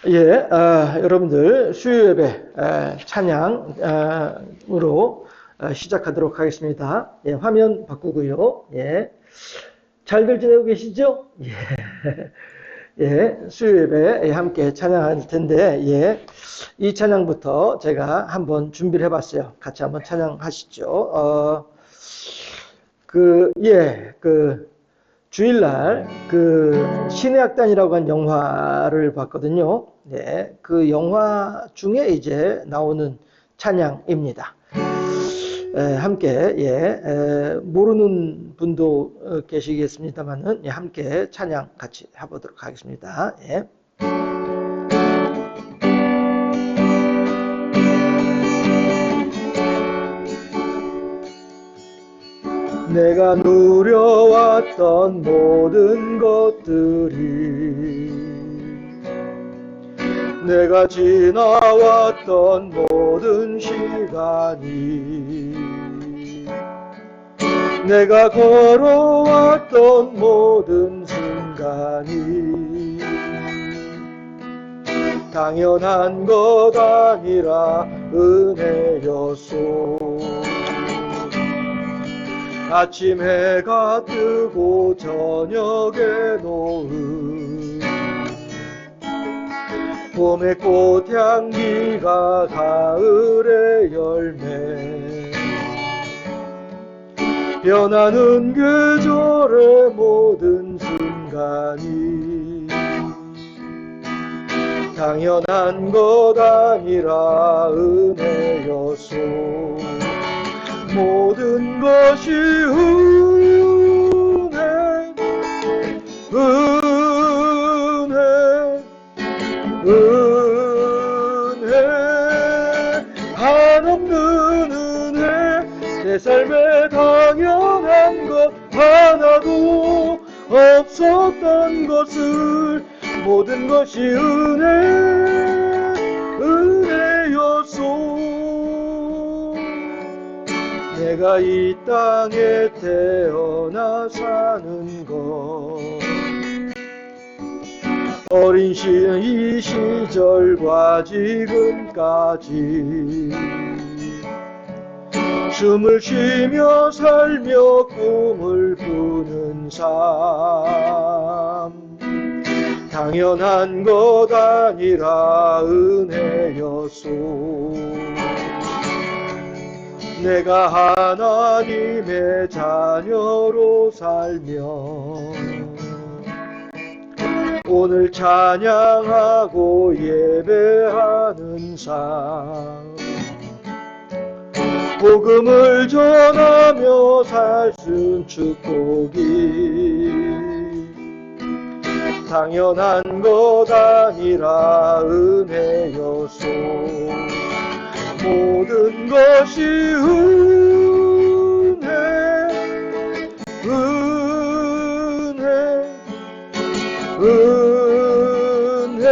예, 여러분들 수요 예배 찬양으로 시작하도록 하겠습니다. 예, 화면 바꾸고요. 예, 잘들 지내고 계시죠? 예, 예, 수요 예배 함께 찬양할 텐데, 예, 이 찬양부터 제가 한번 준비를 해봤어요. 같이 한번 찬양하시죠. 주일날 신의 악단이라고 한 영화를 봤거든요. 네, 그 영화 중에 이제 나오는 찬양입니다. 함께 모르는 분도 계시겠습니다만은 함께 찬양 같이 해보도록 하겠습니다. 예. 내가 누려왔던 모든 것들이, 내가 지나왔던 모든 시간이, 내가 걸어왔던 모든 순간이 당연한 것 아니라 은혜였소. 아침 해가 뜨고 저녁에 노을, 봄의 꽃향기가 가을의 열매, 변하는 계절의 모든 순간이 당연한 것 아니라 은혜였소. 모든 것이 은혜, 은혜, 은혜, 한없는 은혜. 내 삶에 당연한 것 하나도 없었던 것을, 모든 것이 은혜, 은혜였소. 내가 이 땅에 태어나 사는 것, 어린 이 시절과 지금까지 숨을 쉬며 살며 꿈을 꾸는 삶, 당연한 것 아니라 은혜였소. 내가 하나님의 자녀로 살며 오늘 찬양하고 예배하는 삶, 복음을 전하며 살 수 축복이 당연한 것 아니라 은혜였소. 모든 것이 은혜, 은혜, 은혜,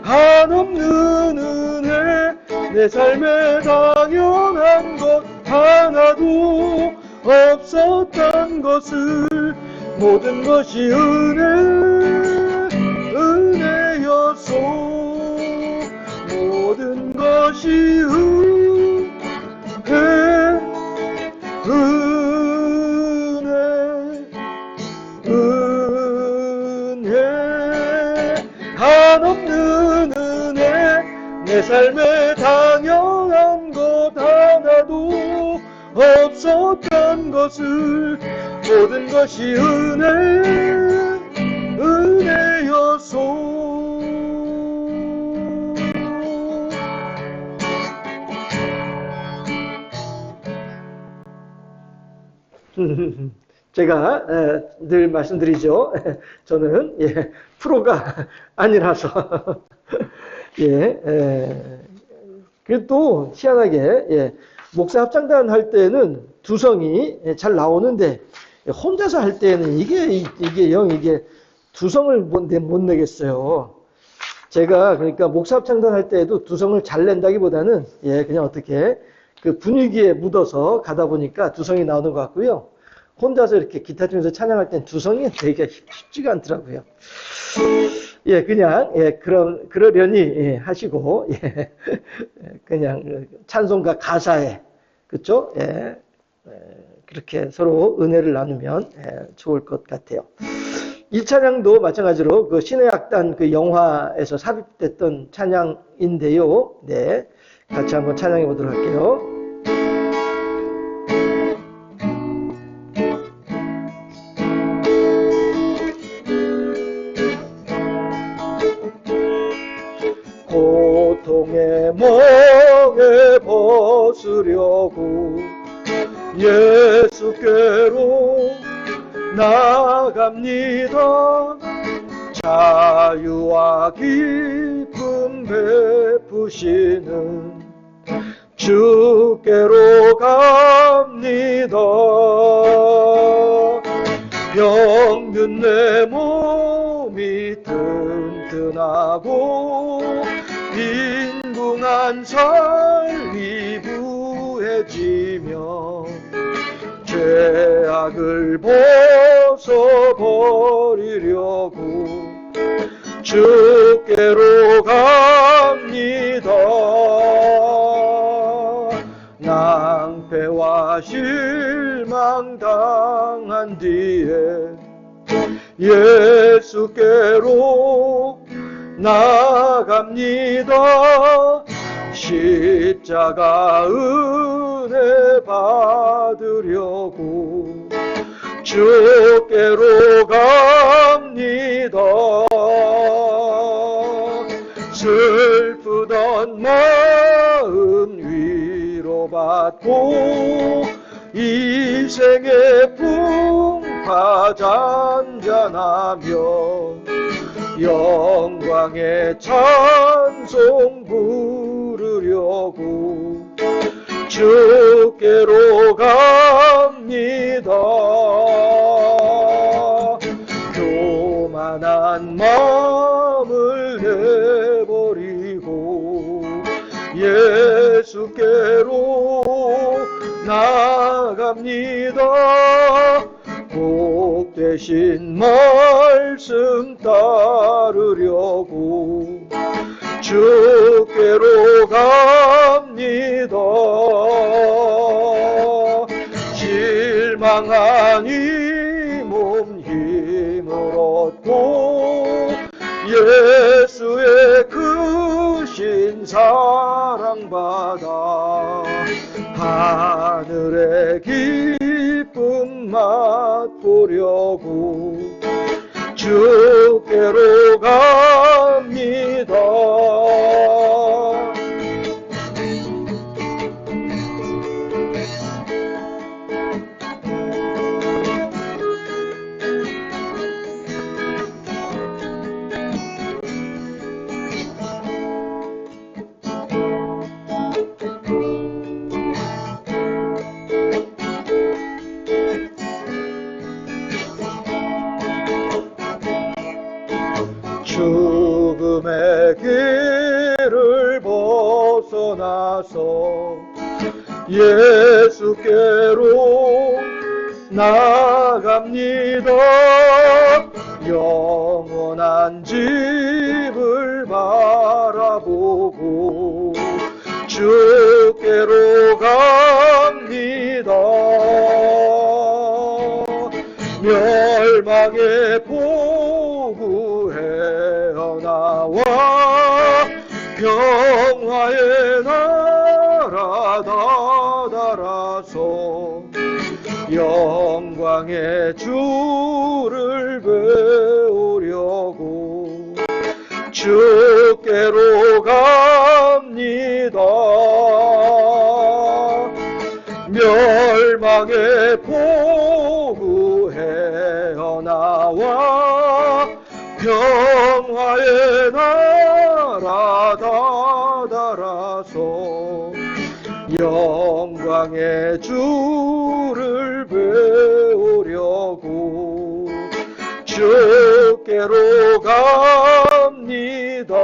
한없는 은혜. 내 삶에 당연한 것 하나도 없었던 것을, 모든 것이 은혜, 은혜였소. 모든 것이 은혜, 은혜, 은혜, 한없는 은혜. 내 삶에 당연한 것 하나도 없었던 것을, 모든 것이 은혜, 은혜였소. 제가 늘 말씀드리죠. 저는 프로가 아니라서 그래도 희한하게 목사 합창단 할 때는 두성이 잘 나오는데 혼자서 할 때는 이게 두성을 못 내겠어요. 제가 그러니까 목사 합창단 할 때에도 두성을 잘 낸다기보다는 그냥 어떻게 그 분위기에 묻어서 가다 보니까 두성이 나오는 것 같고요. 혼자서 이렇게 기타 치면서 찬양할 땐 두성이 되게 쉽지가 않더라고요. 예, 그냥, 예, 그러려니, 예, 하시고, 예, 그냥 찬송가 가사에, 그쵸? 예, 그렇게 서로 은혜를 나누면, 예, 좋을 것 같아요. 이 찬양도 마찬가지로 그 신의 악단 그 영화에서 삽입됐던 찬양인데요. 네. 같이 한번 찬양해 보도록 할게요. 고통의 멍에 벗으려고 예수께로 나갑니다. 자유와 기쁨 베푸시는 주께로 갑니다. 병든 내 몸이 튼튼하고 빈궁한 삶이 부해지며 죄악을 벗어버리려고 주께로 갑니다. 낭패와 실망 당한 뒤에 예수께로 나갑니다. 십자가 은혜 받으려고 주께로 갑니다. 슬프던 마음 위로받고 이 생의 풍파 잔잔하며 영광의 찬송 부르려고 주께로 갑니다. 교만한 마음을 내버리고 예수께로 나갑니다. 복 되신 말씀 따르려고 주께로 갑니다. 실망한 이 몸 힘을 얻고 예수의 크신 사랑받아 하늘의 기쁨 맛보려고 주께로 갑니다. 죽음의 길을 벗어나서 예수께로 나갑니다. 영원한 집을 바라보고 주께로 갑니다. 멸망의 보구 헤어나와 평화의 나라 다다라서 영광의 주를 배우려고 주께로 갑니다. 멸망의 보구 헤어나와 평화의 나라 다다라서 영광의 주를 배우려고 주께로 갑니다.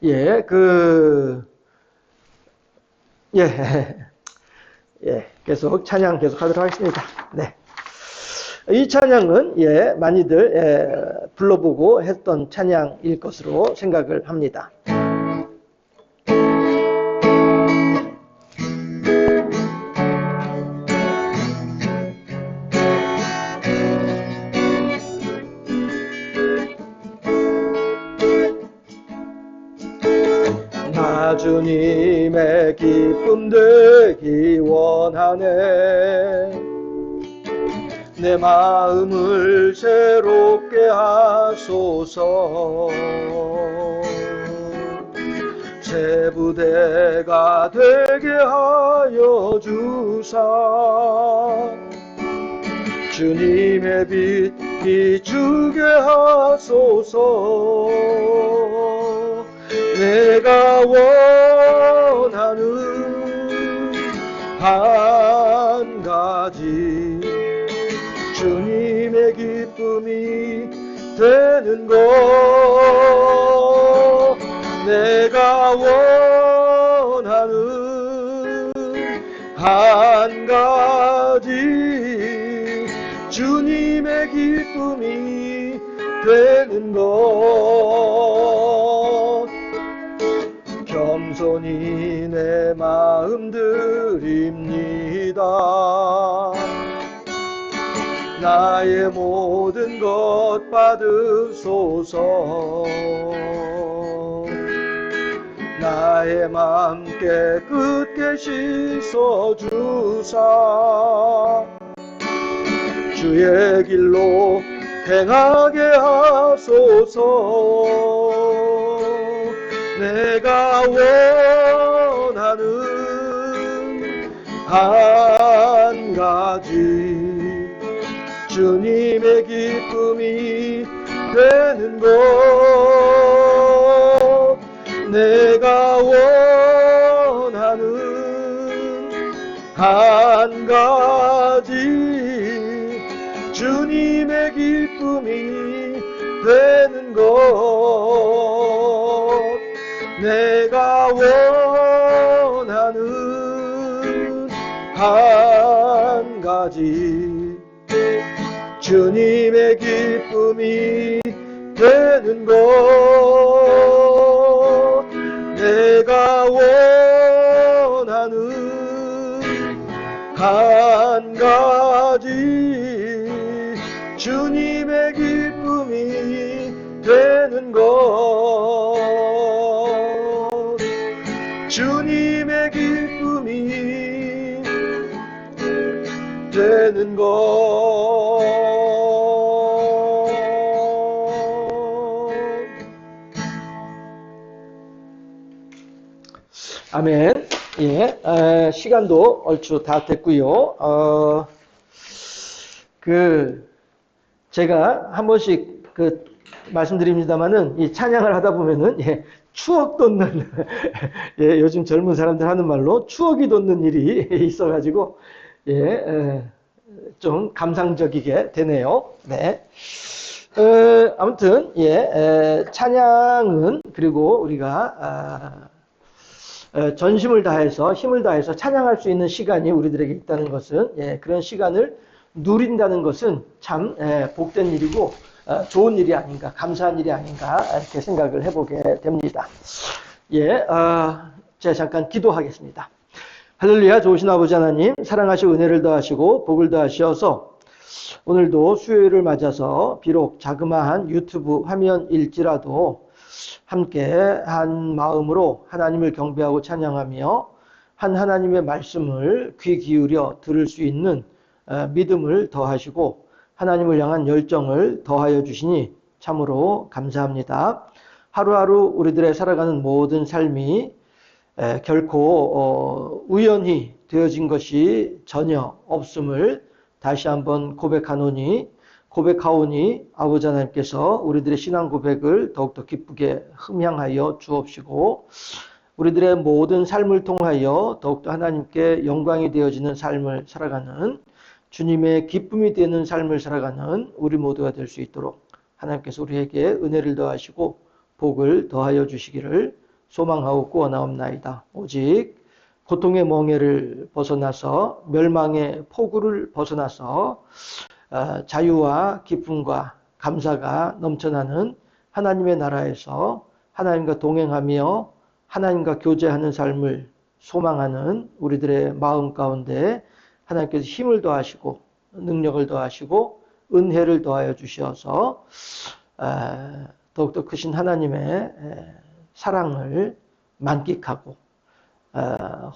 예, 예. 예, 계속 찬양 계속하도록 하겠습니다. 네. 이 찬양은 많이들 불러보고 했던 찬양일 것으로 생각을 합니다. 나 주님의 기쁨 되기 원하네. 내 마음을 새롭게 하소서. 새 부대가 되게 하여 주사. 주님의 빛 비추게 하소서. 내가 원하는 한 가지, 주님의 기쁨이 되는 것. 내가 원하는 한 가지, 주님의 기쁨이 되는 것. 겸손히 내 마음 드립니다. 나의 모든 것 받으소서. 나의 맘 깨끗게 씻어주사. 주의 길로 행하게 하소서. 내가 원하는 한 가지, 주님의 기쁨이 되는 것. 내가 원하는 한 가지, 주님의 기쁨이 되는 것. 내가 원하는 한 가지, 주님의 기쁨이 되는 것. 내가 원하는 한 가지, 주님의 기쁨이 되는 것. 주님의 기쁨이 되는 것. 아멘. 시간도 얼추 다 됐고요. 제가 한 번씩 말씀드립니다만은 이 찬양을 하다 보면은 추억 돋는 요즘 젊은 사람들 하는 말로 추억이 돋는 일이 있어가지고 좀 감상적이게 되네요. 네. 아무튼 찬양은 그리고 우리가 전심을 다해서 힘을 다해서 찬양할 수 있는 시간이 우리들에게 있다는 것은 그런 시간을 누린다는 것은 참 복된 일이고 좋은 일이 아닌가, 감사한 일이 아닌가 이렇게 생각을 해보게 됩니다. 제가 잠깐 기도하겠습니다. 할렐루야. 좋으신 아버지 하나님, 사랑하시고 은혜를 더하시고 복을 더하시어서 오늘도 수요일을 맞아서 비록 자그마한 유튜브 화면일지라도 함께 한 마음으로 하나님을 경배하고 찬양하며 한 하나님의 말씀을 귀 기울여 들을 수 있는 믿음을 더하시고 하나님을 향한 열정을 더하여 주시니 참으로 감사합니다. 하루하루 우리들의 살아가는 모든 삶이 결코 우연히 되어진 것이 전혀 없음을 다시 한번 고백하오니 아버지 하나님께서 우리들의 신앙 고백을 더욱더 기쁘게 흠향하여 주옵시고 우리들의 모든 삶을 통하여 더욱더 하나님께 영광이 되어지는 삶을 살아가는 주님의 기쁨이 되는 삶을 살아가는 우리 모두가 될 수 있도록 하나님께서 우리에게 은혜를 더하시고 복을 더하여 주시기를 소망하고 구원하옵나이다. 오직 고통의 멍에를 벗어나서 멸망의 포구를 벗어나서 자유와 기쁨과 감사가 넘쳐나는 하나님의 나라에서 하나님과 동행하며 하나님과 교제하는 삶을 소망하는 우리들의 마음 가운데 하나님께서 힘을 더하시고 능력을 더하시고 은혜를 더하여 주셔서 더욱더 크신 하나님의 사랑을 만끽하고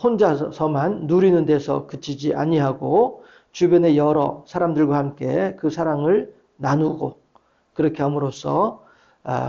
혼자서만 누리는 데서 그치지 아니하고 주변의 여러 사람들과 함께 그 사랑을 나누고 그렇게 함으로써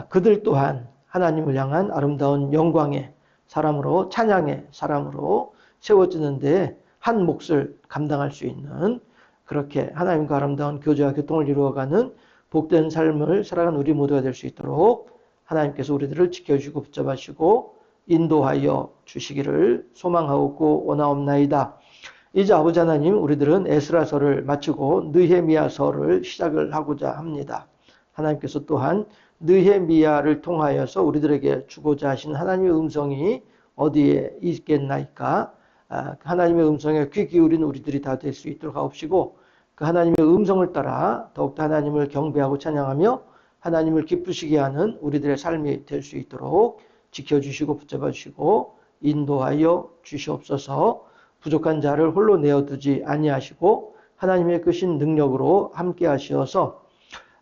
그들 또한 하나님을 향한 아름다운 영광의 사람으로 찬양의 사람으로 세워지는데 한 몫을 감당할 수 있는 그렇게 하나님과 아름다운 교제와 교통을 이루어가는 복된 삶을 살아가는 우리 모두가 될 수 있도록 하나님께서 우리들을 지켜주시고 붙잡아주시고 인도하여 주시기를 소망하고 원하옵나이다. 이제 아버지 하나님, 우리들은 에스라서를 마치고 느헤미야서를 시작을 하고자 합니다. 하나님께서 또한 느헤미야를 통하여서 우리들에게 주고자 하신 하나님의 음성이 어디에 있겠나이까? 하나님의 음성에 귀 기울인 우리들이 다 될 수 있도록 하옵시고 그 하나님의 음성을 따라 더욱더 하나님을 경배하고 찬양하며 하나님을 기쁘시게 하는 우리들의 삶이 될 수 있도록 지켜주시고 붙잡아 주시고 인도하여 주시옵소서. 부족한 자를 홀로 내어두지 아니하시고 하나님의 크신 능력으로 함께 하시어서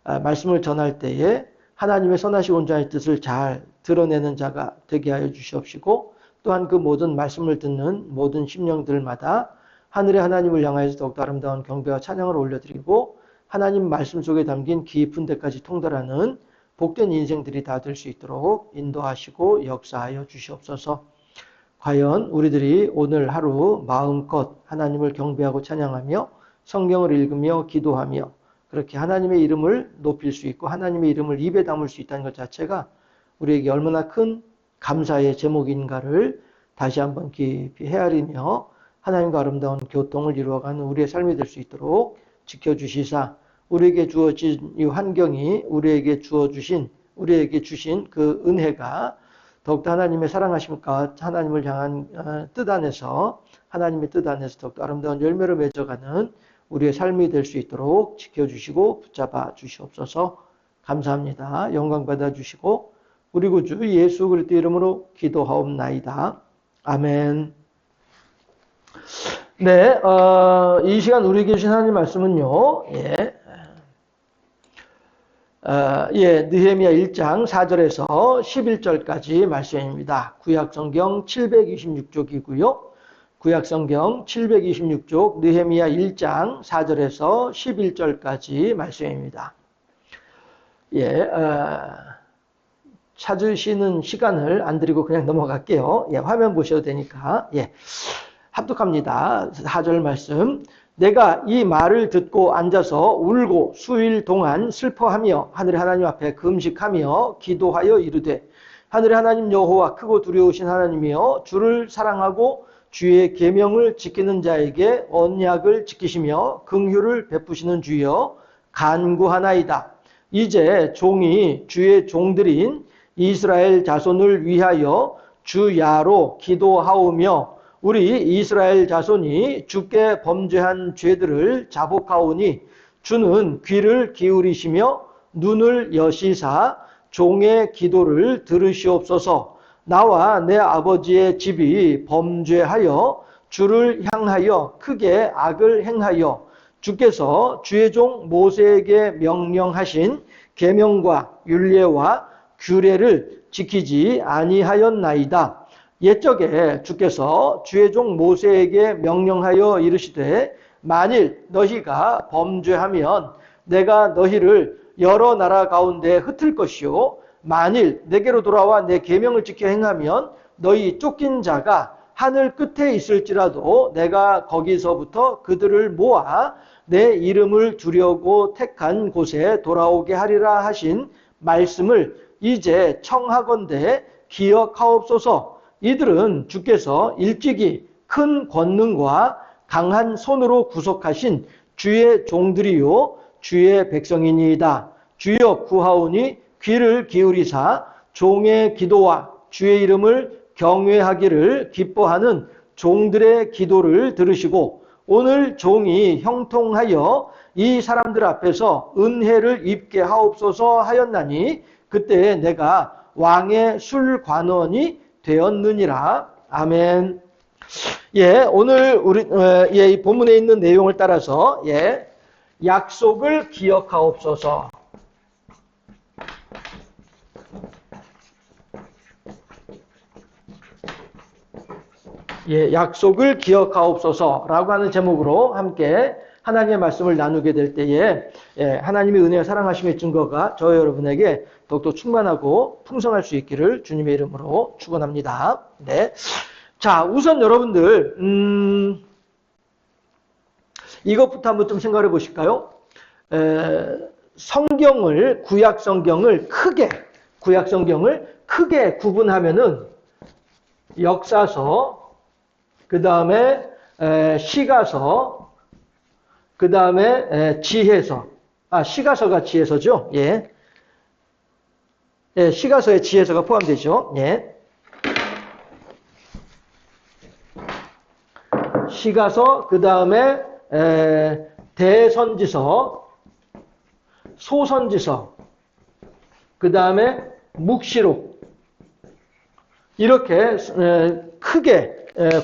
말씀을 전할 때에 하나님의 선하시고 온전한 뜻을 잘 드러내는 자가 되게 하여 주시옵시고 또한 그 모든 말씀을 듣는 모든 심령들마다 하늘의 하나님을 향하여서 더욱더 아름다운 경배와 찬양을 올려드리고 하나님 말씀 속에 담긴 깊은 데까지 통달하는 복된 인생들이 다 될 수 있도록 인도하시고 역사하여 주시옵소서. 과연 우리들이 오늘 하루 마음껏 하나님을 경배하고 찬양하며 성경을 읽으며 기도하며 그렇게 하나님의 이름을 높일 수 있고 하나님의 이름을 입에 담을 수 있다는 것 자체가 우리에게 얼마나 큰 감사의 제목인가를 다시 한번 깊이 헤아리며 하나님과 아름다운 교통을 이루어가는 우리의 삶이 될 수 있도록 지켜주시사 우리에게 주어진 이 환경이 우리에게 주신 그 은혜가 더욱더 하나님의 사랑하심과 하나님을 향한 뜻 안에서 하나님의 뜻 안에서 더욱더 아름다운 열매를 맺어가는 우리의 삶이 될 수 있도록 지켜주시고 붙잡아 주시옵소서. 감사합니다. 영광 받아주시고 우리 구주 예수 그리스도 이름으로 기도하옵나이다. 아멘. 네, 이 시간 우리에게 주신 하나님 말씀은요. 느헤미야 1장 4절에서 11절까지 말씀입니다. 구약성경 726쪽이고요. 구약성경 726쪽 느헤미야 1장 4절에서 11절까지 말씀입니다. 찾으시는 시간을 안 드리고 그냥 넘어갈게요. 화면 보셔도 되니까. 합독합니다. 4절 말씀. 내가 이 말을 듣고 앉아서 울고 수일 동안 슬퍼하며 하늘의 하나님 앞에 금식하며 기도하여 이르되 하늘의 하나님 여호와 크고 두려우신 하나님이여 주를 사랑하고 주의 계명을 지키는 자에게 언약을 지키시며 긍휼을 베푸시는 주여 간구하나이다. 이제 종이 주의 종들인 이스라엘 자손을 위하여 주야로 기도하오며 우리 이스라엘 자손이 주께 범죄한 죄들을 자복하오니 주는 귀를 기울이시며 눈을 여시사 종의 기도를 들으시옵소서. 나와 내 아버지의 집이 범죄하여 주를 향하여 크게 악을 행하여 주께서 주의 종 모세에게 명령하신 계명과 율례와 규례를 지키지 아니하였나이다. 옛적에 주께서 주의 종 모세에게 명령하여 이르시되 만일 너희가 범죄하면 내가 너희를 여러 나라 가운데 흩을 것이요 만일 내게로 돌아와 내 계명을 지켜 행하면 너희 쫓긴 자가 하늘 끝에 있을지라도 내가 거기서부터 그들을 모아 내 이름을 두려고 택한 곳에 돌아오게 하리라 하신 말씀을 이제 청하건대 기억하옵소서. 이들은 주께서 일찍이 큰 권능과 강한 손으로 구속하신 주의 종들이요 주의 백성이니이다. 주여 구하오니 귀를 기울이사 종의 기도와 주의 이름을 경외하기를 기뻐하는 종들의 기도를 들으시고 오늘 종이 형통하여 이 사람들 앞에서 은혜를 입게 하옵소서 하였나니 그때 내가 왕의 술관원이 되었느니라. 아멘. 예, 오늘 우리 이 본문에 있는 내용을 따라서 약속을 기억하옵소서. 약속을 기억하옵소서라고 하는 제목으로 함께 하나님의 말씀을 나누게 될 때에 하나님의 은혜와 사랑하심의 증거가 저희 여러분에게 더욱더 충만하고 풍성할 수 있기를 주님의 이름으로 축원합니다. 네. 자, 우선 여러분들 이것부터 한번 좀 생각해 보실까요? 성경을 구약 성경을 크게 구분하면은 역사서, 그 다음에 시가서, 그 다음에 지혜서. 시가서가 지혜서죠. 시가서에 지혜서가 포함되죠. 시가서, 그 다음에 대선지서, 소선지서, 그 다음에 묵시록. 이렇게 크게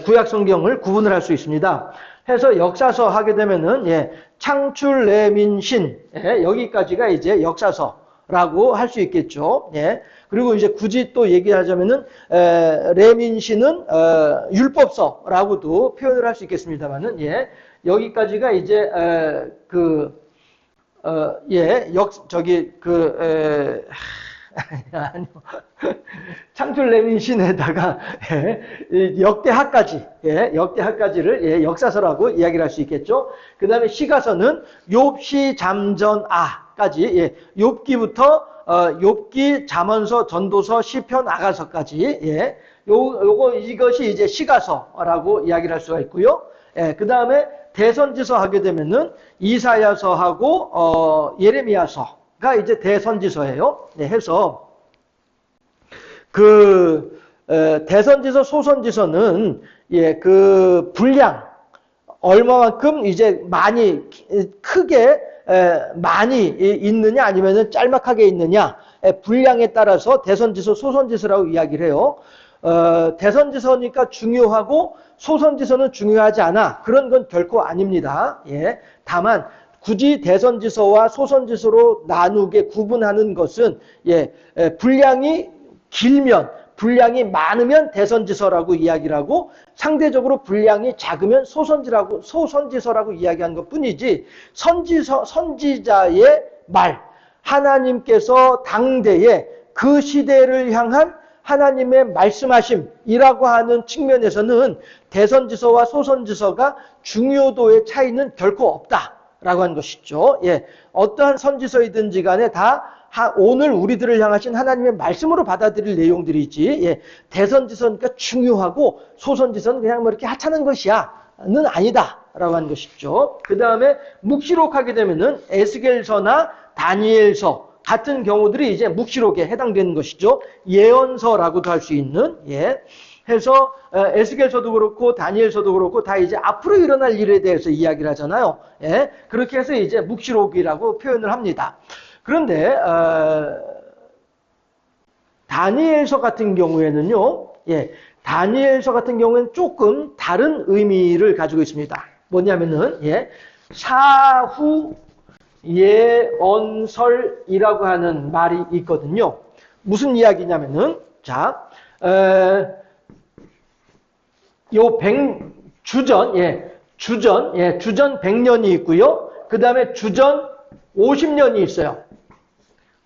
구약 성경을 구분을 할 수 있습니다. 해서 역사서 하게 되면은 창출 레민신 여기까지가 이제 역사서라고 할 수 있겠죠. 그리고 이제 굳이 또 얘기하자면은 레민신은 율법서라고도 표현을 할 수 있겠습니다만은 여기까지가 이제 아니요. 창출 레민신에다가 역대하까지를 역사서라고 이야기를 할 수 있겠죠. 그 다음에 시가서는 욥시 잠전아까지 욥기부터 욥기 잠언서 전도서 시편 아가서까지 이것이 이제 시가서라고 이야기를 할 수가 있고요. 그 다음에 대선지서 하게 되면은 이사야서하고 예레미야서가 이제 대선지서예요. 해서 대선지서, 소선지서는 그 분량 얼마만큼 이제 크게 많이 있느냐 아니면은 짤막하게 있느냐 분량에 따라서 대선지서, 소선지서라고 이야기를 해요. 대선지서니까 중요하고 소선지서는 중요하지 않아. 그런 건 결코 아닙니다. 다만 굳이 대선지서와 소선지서로 나누게 구분하는 것은 분량이 길면, 분량이 많으면 대선지서라고 이야기를 하고 상대적으로 분량이 작으면 소선지서라고 이야기하는 것뿐이지 선지자의 말, 하나님께서 당대에 그 시대를 향한 하나님의 말씀하심이라고 하는 측면에서는 대선지서와 소선지서가 중요도의 차이는 결코 없다라고 하는 것이죠. 어떠한 선지서이든지 간에 다 오늘 우리들을 향하신 하나님의 말씀으로 받아들일 내용들이지 대선지서니까 중요하고 소선지서는 그냥 뭐 이렇게 하찮은 것이야는 아니다라고 하는 것이죠. 그 다음에 묵시록 하게 되면은 에스겔서나 다니엘서 같은 경우들이 이제 묵시록에 해당되는 것이죠. 예언서라고도 할 수 있는 해서 에스겔서도 그렇고 다니엘서도 그렇고 다 이제 앞으로 일어날 일에 대해서 이야기를 하잖아요. 그렇게 해서 이제 묵시록이라고 표현을 합니다. 그런데 다니엘서 같은 경우에는요. 다니엘서 같은 경우에는 조금 다른 의미를 가지고 있습니다. 뭐냐면은 사후 예언설이라고 하는 말이 있거든요. 무슨 이야기냐면은 주전 100년이 있고요. 그 다음에 주전 50년이 있어요.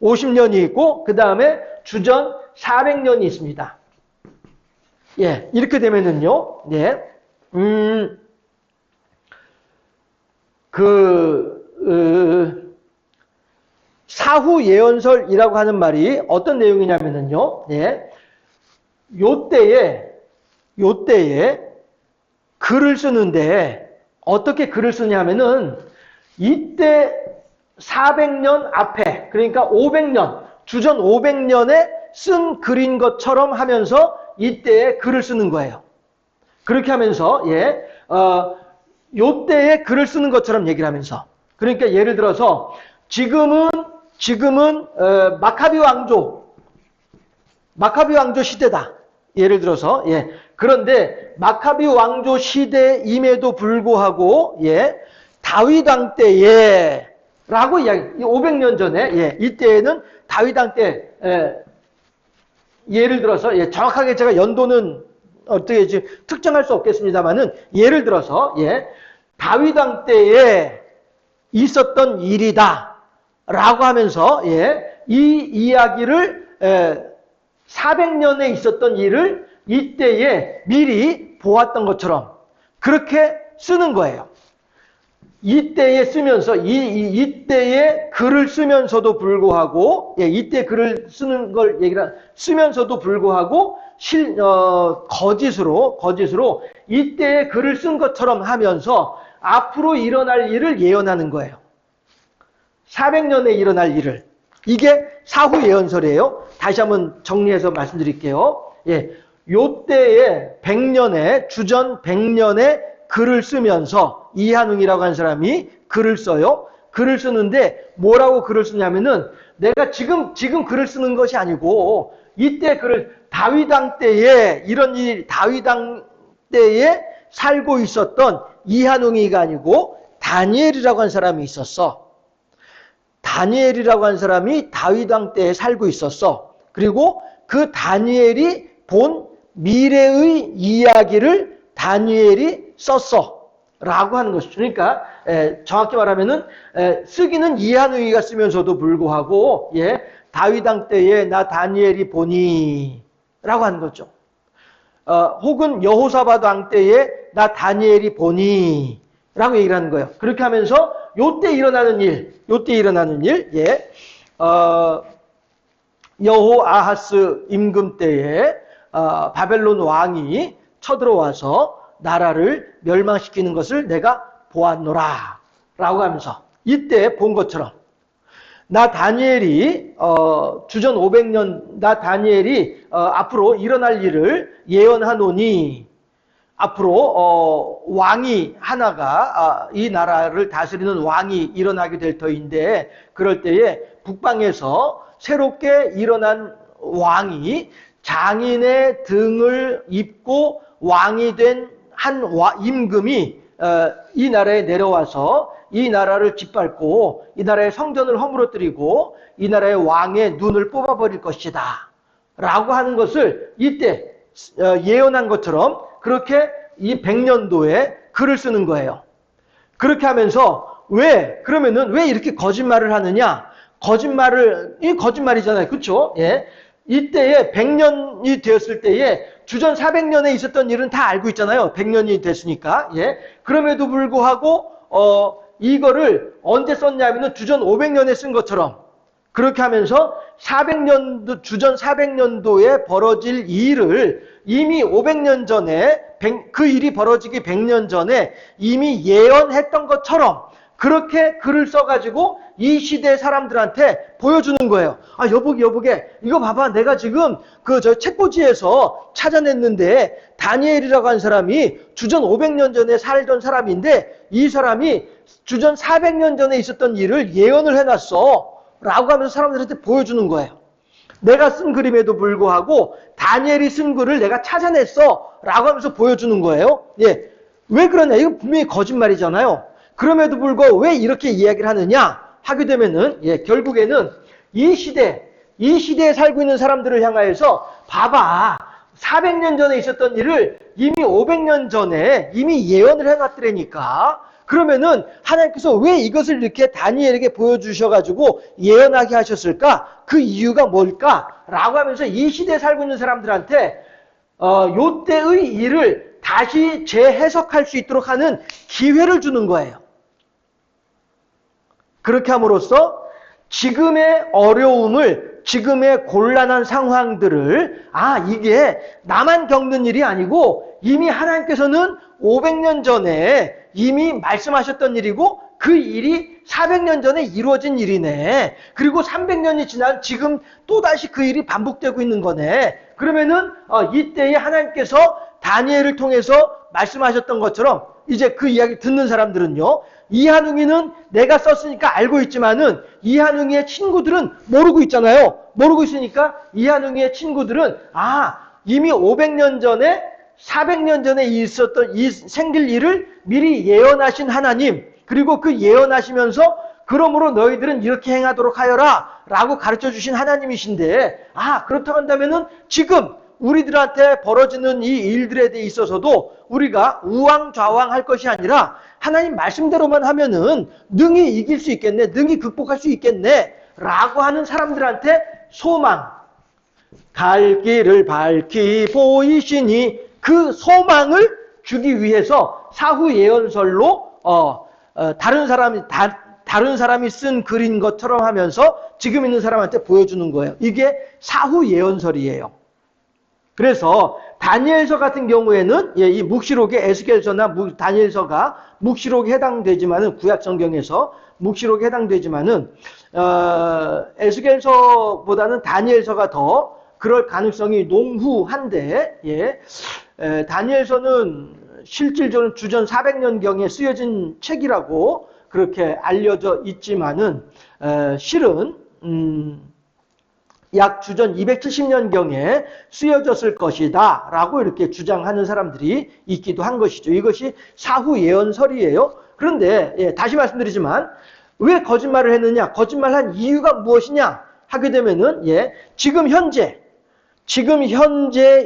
50년이 있고 그 다음에 주전 400년이 있습니다. 이렇게 되면은요. 사후 예언설이라고 하는 말이 어떤 내용이냐면은요. 요때에 글을 쓰는데 어떻게 글을 쓰냐면은 이때 400년 앞에 그러니까 500년 주전 500년에 쓴 글인 것처럼 하면서 이때에 글을 쓰는 거예요. 그렇게 하면서 요때에 글을 쓰는 것처럼 얘기를 하면서, 그러니까 예를 들어서 지금은 마카비 왕조 시대다. 예를 들어서 그런데 마카비 왕조 시대임에도 불구하고 다윗 왕 때에 라고 이야기. 500년 전에 이때에는 다윗 왕 때 예를 들어서 정확하게 제가 연도는 어떻게 특정할 수 없겠습니다만은 예를 들어서 다윗 왕 때에 있었던 일이다 라고 하면서 이 이야기를 400년에 있었던 일을 이때에 미리 보았던 것처럼 그렇게 쓰는 거예요. 이때에 쓰면서 이때에 글을 쓰면서도 불구하고 이때 글을 쓰는 걸 쓰면서도 불구하고 거짓으로 이때에 글을 쓴 것처럼 하면서 앞으로 일어날 일을 예언하는 거예요. 400년에 일어날 일을. 이게 사후 예언설이에요. 다시 한번 정리해서 말씀드릴게요. 요때에 100년에 주전 100년에 글을 쓰면서 이한웅이라고 하는 사람이 글을 써요. 글을 쓰는데 뭐라고 글을 쓰냐면은 내가 지금 글을 쓰는 것이 아니고 이때 글을 다윗 왕 때에 이런 일이 다윗 왕 때에 살고 있었던 이한웅이가 아니고 다니엘이라고 하는 사람이 있었어. 다니엘이라고 하는 사람이 다윗 왕 때에 살고 있었어. 그리고 그 다니엘이 본 미래의 이야기를 다니엘이 썼어 라고 하는 것이죠. 그러니까 정확히 말하면은 쓰기는 이한웅이가 쓰면서도 불구하고 다윗 왕 때에 나 다니엘이 보니 라고 하는 거죠. 혹은 여호사밧 왕 때에 나 다니엘이 보니 라고 얘기를 하는 거예요. 그렇게 하면서 요때 일어나는 일 여호아하스 임금 때에 바벨론 왕이 쳐들어와서 나라를 멸망시키는 것을 내가 보았노라 라고 하면서 이때 본 것처럼 나 다니엘이 주전 500년 나 다니엘이 앞으로 일어날 일을 예언하노니 앞으로 왕이 하나가 이 나라를 다스리는 왕이 일어나게 될 터인데 그럴 때에 북방에서 새롭게 일어난 왕이 장인의 등을 입고 왕이 된 한 임금이 이 나라에 내려와서 이 나라를 짓밟고 이 나라의 성전을 허물어뜨리고 이 나라의 왕의 눈을 뽑아버릴 것이다 라고 하는 것을 이때 예언한 것처럼 그렇게 이 100년도에 글을 쓰는 거예요. 그렇게 하면서 그러면은 왜 이렇게 거짓말을 하느냐? 이 거짓말이잖아요. 그렇죠? 이때에 100년이 되었을 때에 주전 400년에 있었던 일은 다 알고 있잖아요. 100년이 됐으니까. 그럼에도 불구하고 이거를 언제 썼냐면은 주전 500년에 쓴 것처럼 그렇게 하면서 주전 400년도에 벌어질 일을 이미 500년 전에 그 일이 벌어지기 100년 전에 이미 예언했던 것처럼 그렇게 글을 써가지고 이 시대 사람들한테 보여주는 거예요. 여보게, 이거 봐봐. 내가 지금 저 책꽂이에서 찾아냈는데 다니엘이라고 하는 사람이 주전 500년 전에 살던 사람인데 이 사람이 주전 400년 전에 있었던 일을 예언을 해놨어. 라고 하면서 사람들한테 보여주는 거예요. 내가 쓴 그림에도 불구하고 다니엘이 쓴 글을 내가 찾아냈어. 라고 하면서 보여주는 거예요. 왜 그러냐? 이거 분명히 거짓말이잖아요. 그럼에도 불구하고 왜 이렇게 이야기를 하느냐 하게 되면은 결국에는 이 시대에 살고 있는 사람들을 향하여서 봐봐 400년 전에 있었던 일을 이미 500년 전에 이미 예언을 해놨더라니까 그러면은 하나님께서 왜 이것을 이렇게 다니엘에게 보여주셔가지고 예언하게 하셨을까? 그 이유가 뭘까? 라고 하면서 이 시대에 살고 있는 사람들한테 요때의 일을 다시 재해석할 수 있도록 하는 기회를 주는 거예요. 그렇게 함으로써 지금의 어려움을, 지금의 곤란한 상황들을 이게 나만 겪는 일이 아니고 이미 하나님께서는 500년 전에 이미 말씀하셨던 일이고 그 일이 400년 전에 이루어진 일이네. 그리고 300년이 지난 지금 또다시 그 일이 반복되고 있는 거네. 그러면은 이때에 하나님께서 다니엘을 통해서 말씀하셨던 것처럼 이제 그 이야기 듣는 사람들은요, 이한웅이는 내가 썼으니까 알고 있지만은 이한웅이의 친구들은 모르고 있잖아요. 모르고 있으니까 이한웅이의 친구들은 이미 500년 전에 400년 전에 있었던 이 생길 일을 미리 예언하신 하나님, 그리고 그 예언하시면서 그러므로 너희들은 이렇게 행하도록 하여라 라고 가르쳐 주신 하나님이신데, 그렇다고 한다면은 지금 우리들한테 벌어지는 이 일들에 대해 있어서도 우리가 우왕좌왕할 것이 아니라 하나님 말씀대로만 하면은 능히 이길 수 있겠네, 능히 극복할 수 있겠네 라고 하는 사람들한테 소망, 갈 길을 밝히 보이시니 그 소망을 주기 위해서 사후 예언설로 다른 사람이 쓴 글인 것처럼 하면서 지금 있는 사람한테 보여주는 거예요. 이게 사후 예언설이에요. 그래서 다니엘서 같은 경우에는 이 묵시록의 에스겔서나 다니엘서가 묵시록에 해당되지만은, 구약 성경에서 묵시록에 해당되지만은 에스겔서보다는 다니엘서가 더 그럴 가능성이 농후한데, 다니엘서는 실질적으로 주전 400년경에 쓰여진 책이라고 그렇게 알려져 있지만은 실은 약 주전 270년경에 쓰여졌을 것이다 라고 이렇게 주장하는 사람들이 있기도 한 것이죠. 이것이 사후 예언설이에요. 그런데 다시 말씀드리지만 왜 거짓말을 했느냐, 거짓말한 이유가 무엇이냐 하게 되면은 지금 현재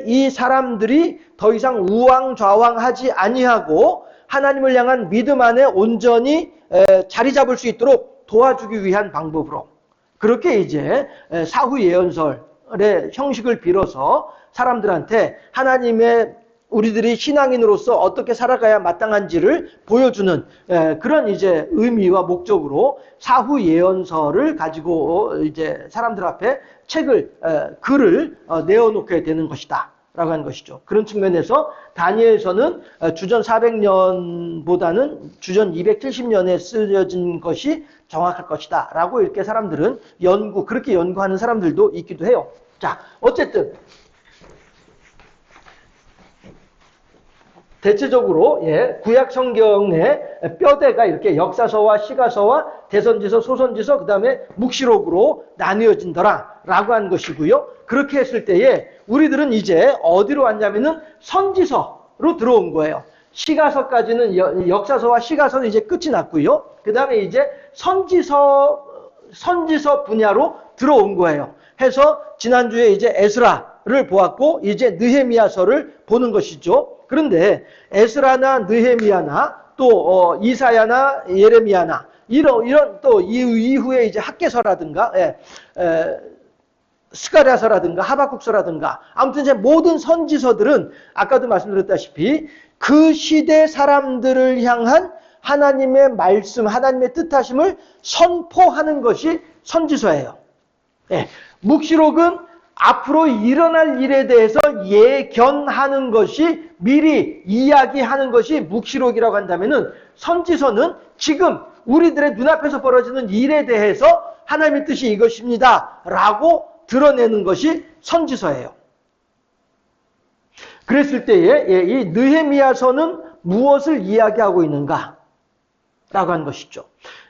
이 사람들이 더 이상 우왕좌왕하지 아니하고 하나님을 향한 믿음 안에 온전히 자리 잡을 수 있도록 도와주기 위한 방법으로, 그렇게 이제 사후 예언설의 형식을 빌어서 사람들한테 하나님의, 우리들이 신앙인으로서 어떻게 살아가야 마땅한지를 보여주는 그런 이제 의미와 목적으로 사후 예언설을 가지고 이제 사람들 앞에 글을 내어놓게 되는 것이다 라고 하는 것이죠. 그런 측면에서 다니엘서는 주전 400년보다는 주전 270년에 쓰여진 것이 정확할 것이다 라고 이렇게 사람들은 그렇게 연구하는 사람들도 있기도 해요. 자, 어쨌든 대체적으로 구약 성경의 뼈대가 이렇게 역사서와 시가서와 대선지서, 소선지서, 그 다음에 묵시록으로 나뉘어진더라 라고 한 것이고요. 그렇게 했을 때에 우리들은 이제 어디로 왔냐면은 선지서로 들어온 거예요. 시가서까지는, 역사서와 시가서는 이제 끝이 났고요. 그 다음에 이제 선지서 분야로 들어온 거예요. 해서 지난주에 이제 에스라를 보았고 이제 느헤미야서를 보는 것이죠. 그런데 에스라나 느헤미야나 또 이사야나 예레미야나 이런 또 이후에 이제 학개서라든가 스가랴서라든가 하박국서라든가 아무튼 이제 모든 선지서들은 아까도 말씀드렸다시피 그 시대 사람들을 향한 하나님의 말씀, 하나님의 뜻하심을 선포하는 것이 선지서예요. 묵시록은 앞으로 일어날 일에 대해서 예견하는 것이, 미리 이야기하는 것이 묵시록이라고 한다면은, 선지서는 지금 우리들의 눈앞에서 벌어지는 일에 대해서 하나님의 뜻이 이것입니다 라고 드러내는 것이 선지서예요. 그랬을 때에 이 느헤미야서는 무엇을 이야기하고 있는가 라고 하는 것이죠.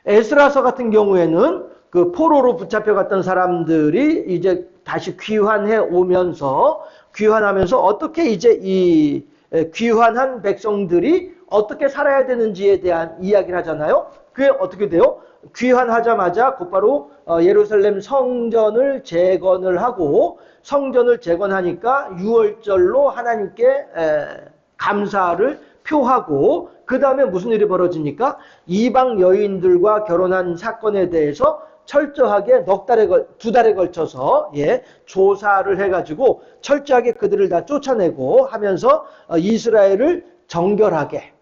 에스라서 같은 경우에는 그 포로로 붙잡혀갔던 사람들이 이제 다시 귀환해 오면서, 귀환하면서 어떻게 이제 이 귀환한 백성들이 어떻게 살아야 되는지에 대한 이야기를 하잖아요. 그게 어떻게 돼요? 귀환하자마자 곧바로 예루살렘 성전을 재건을 하고, 성전을 재건하니까 유월절로 하나님께 감사를 표하고, 그 다음에 무슨 일이 벌어지니까 이방 여인들과 결혼한 사건에 대해서 철저하게 두 달에 걸쳐서 조사를 해가지고 철저하게 그들을 다 쫓아내고 하면서 이스라엘을 정결하게,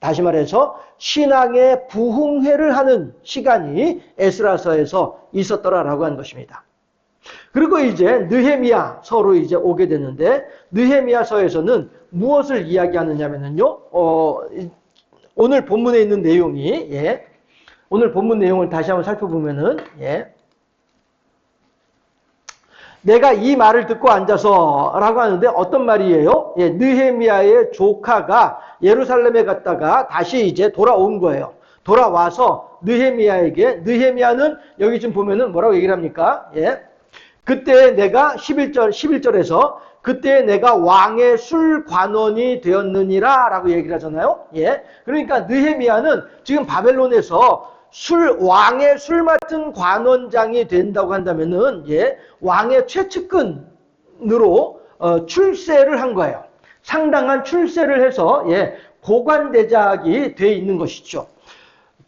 다시 말해서 신앙의 부흥회를 하는 시간이 에스라서에서 있었더라라고 하는 것입니다. 그리고 이제 느헤미야서로 이제 오게 되는데, 느헤미야서에서는 무엇을 이야기하느냐면요, 오늘 본문에 있는 내용이, 오늘 본문 내용을 다시 한번 살펴보면은, 내가 이 말을 듣고 앉아서 라고 하는데 어떤 말이에요? 예, 느헤미야의 조카가 예루살렘에 갔다가 다시 이제 돌아온 거예요. 돌아와서 느헤미야는 여기 지금 보면은 뭐라고 얘기를 합니까? 예. 그때 내가 11절에서 그때 내가 왕의 술관원이 되었느니라 라고 얘기를 하잖아요. 예. 그러니까 느헤미야는 지금 바벨론에서 왕의 술 맡은 관원장이 된다고 한다면은, 예, 왕의 최측근으로, 출세를 한 거예요. 상당한 출세를 해서, 예, 고관대작이 돼 있는 것이죠.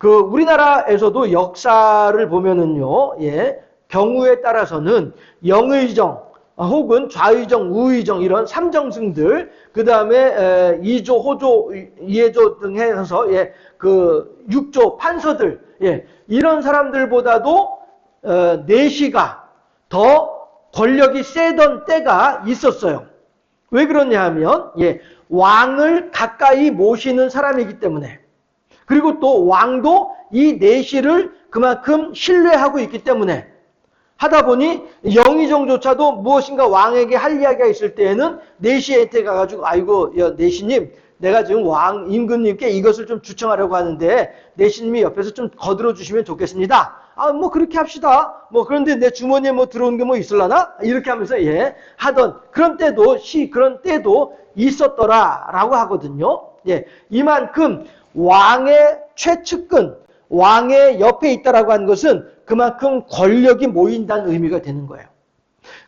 우리나라에서도 역사를 보면은요, 예, 경우에 따라서는 영의정, 혹은 좌의정, 우의정 이런 삼정승들, 그 다음에 이조, 호조, 이해조 등 해서 예, 육조, 판서들, 예, 이런 사람들보다도 내시가 더 권력이 세던 때가 있었어요. 왜 그러냐 하면 예, 왕을 가까이 모시는 사람이기 때문에, 그리고 또 왕도 이 내시를 그만큼 신뢰하고 있기 때문에 하다 보니 영의정조차도 무엇인가 왕에게 할 이야기가 있을 때에는 내시한테 가가지고 아이고 내시님, 내가 지금 왕 임금님께 이것을 좀 주청하려고 하는데 내시님이 옆에서 좀 거들어 주시면 좋겠습니다. 뭐 그렇게 합시다. 뭐 그런데 내 주머니에 뭐 들어온 게 뭐 있을라나? 이렇게 하면서 예 하던 그런 때도 있었더라라고 하거든요. 예, 이만큼 왕의 최측근, 왕의 옆에 있다라고 하는 것은 그만큼 권력이 모인다는 의미가 되는 거예요.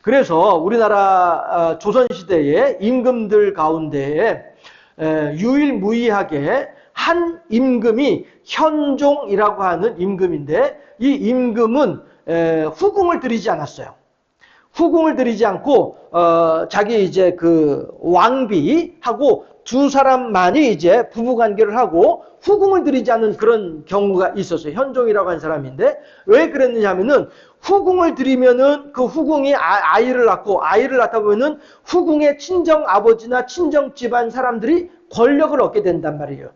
그래서 우리나라 조선시대의 임금들 가운데 유일무이하게 한 임금이 현종이라고 하는 임금인데, 이 임금은 후궁을 들이지 않았어요. 후궁을 들이지 않고 자기 이제 왕비하고 두 사람만이 이제 부부관계를 하고 후궁을 들이지 않는 그런 경우가 있었어요. 현종이라고 하는 사람인데 왜 그랬느냐 하면은 후궁을 들이면은 그 후궁이 아이를 낳다 보면은 후궁의 친정 아버지나 친정 집안 사람들이 권력을 얻게 된단 말이에요.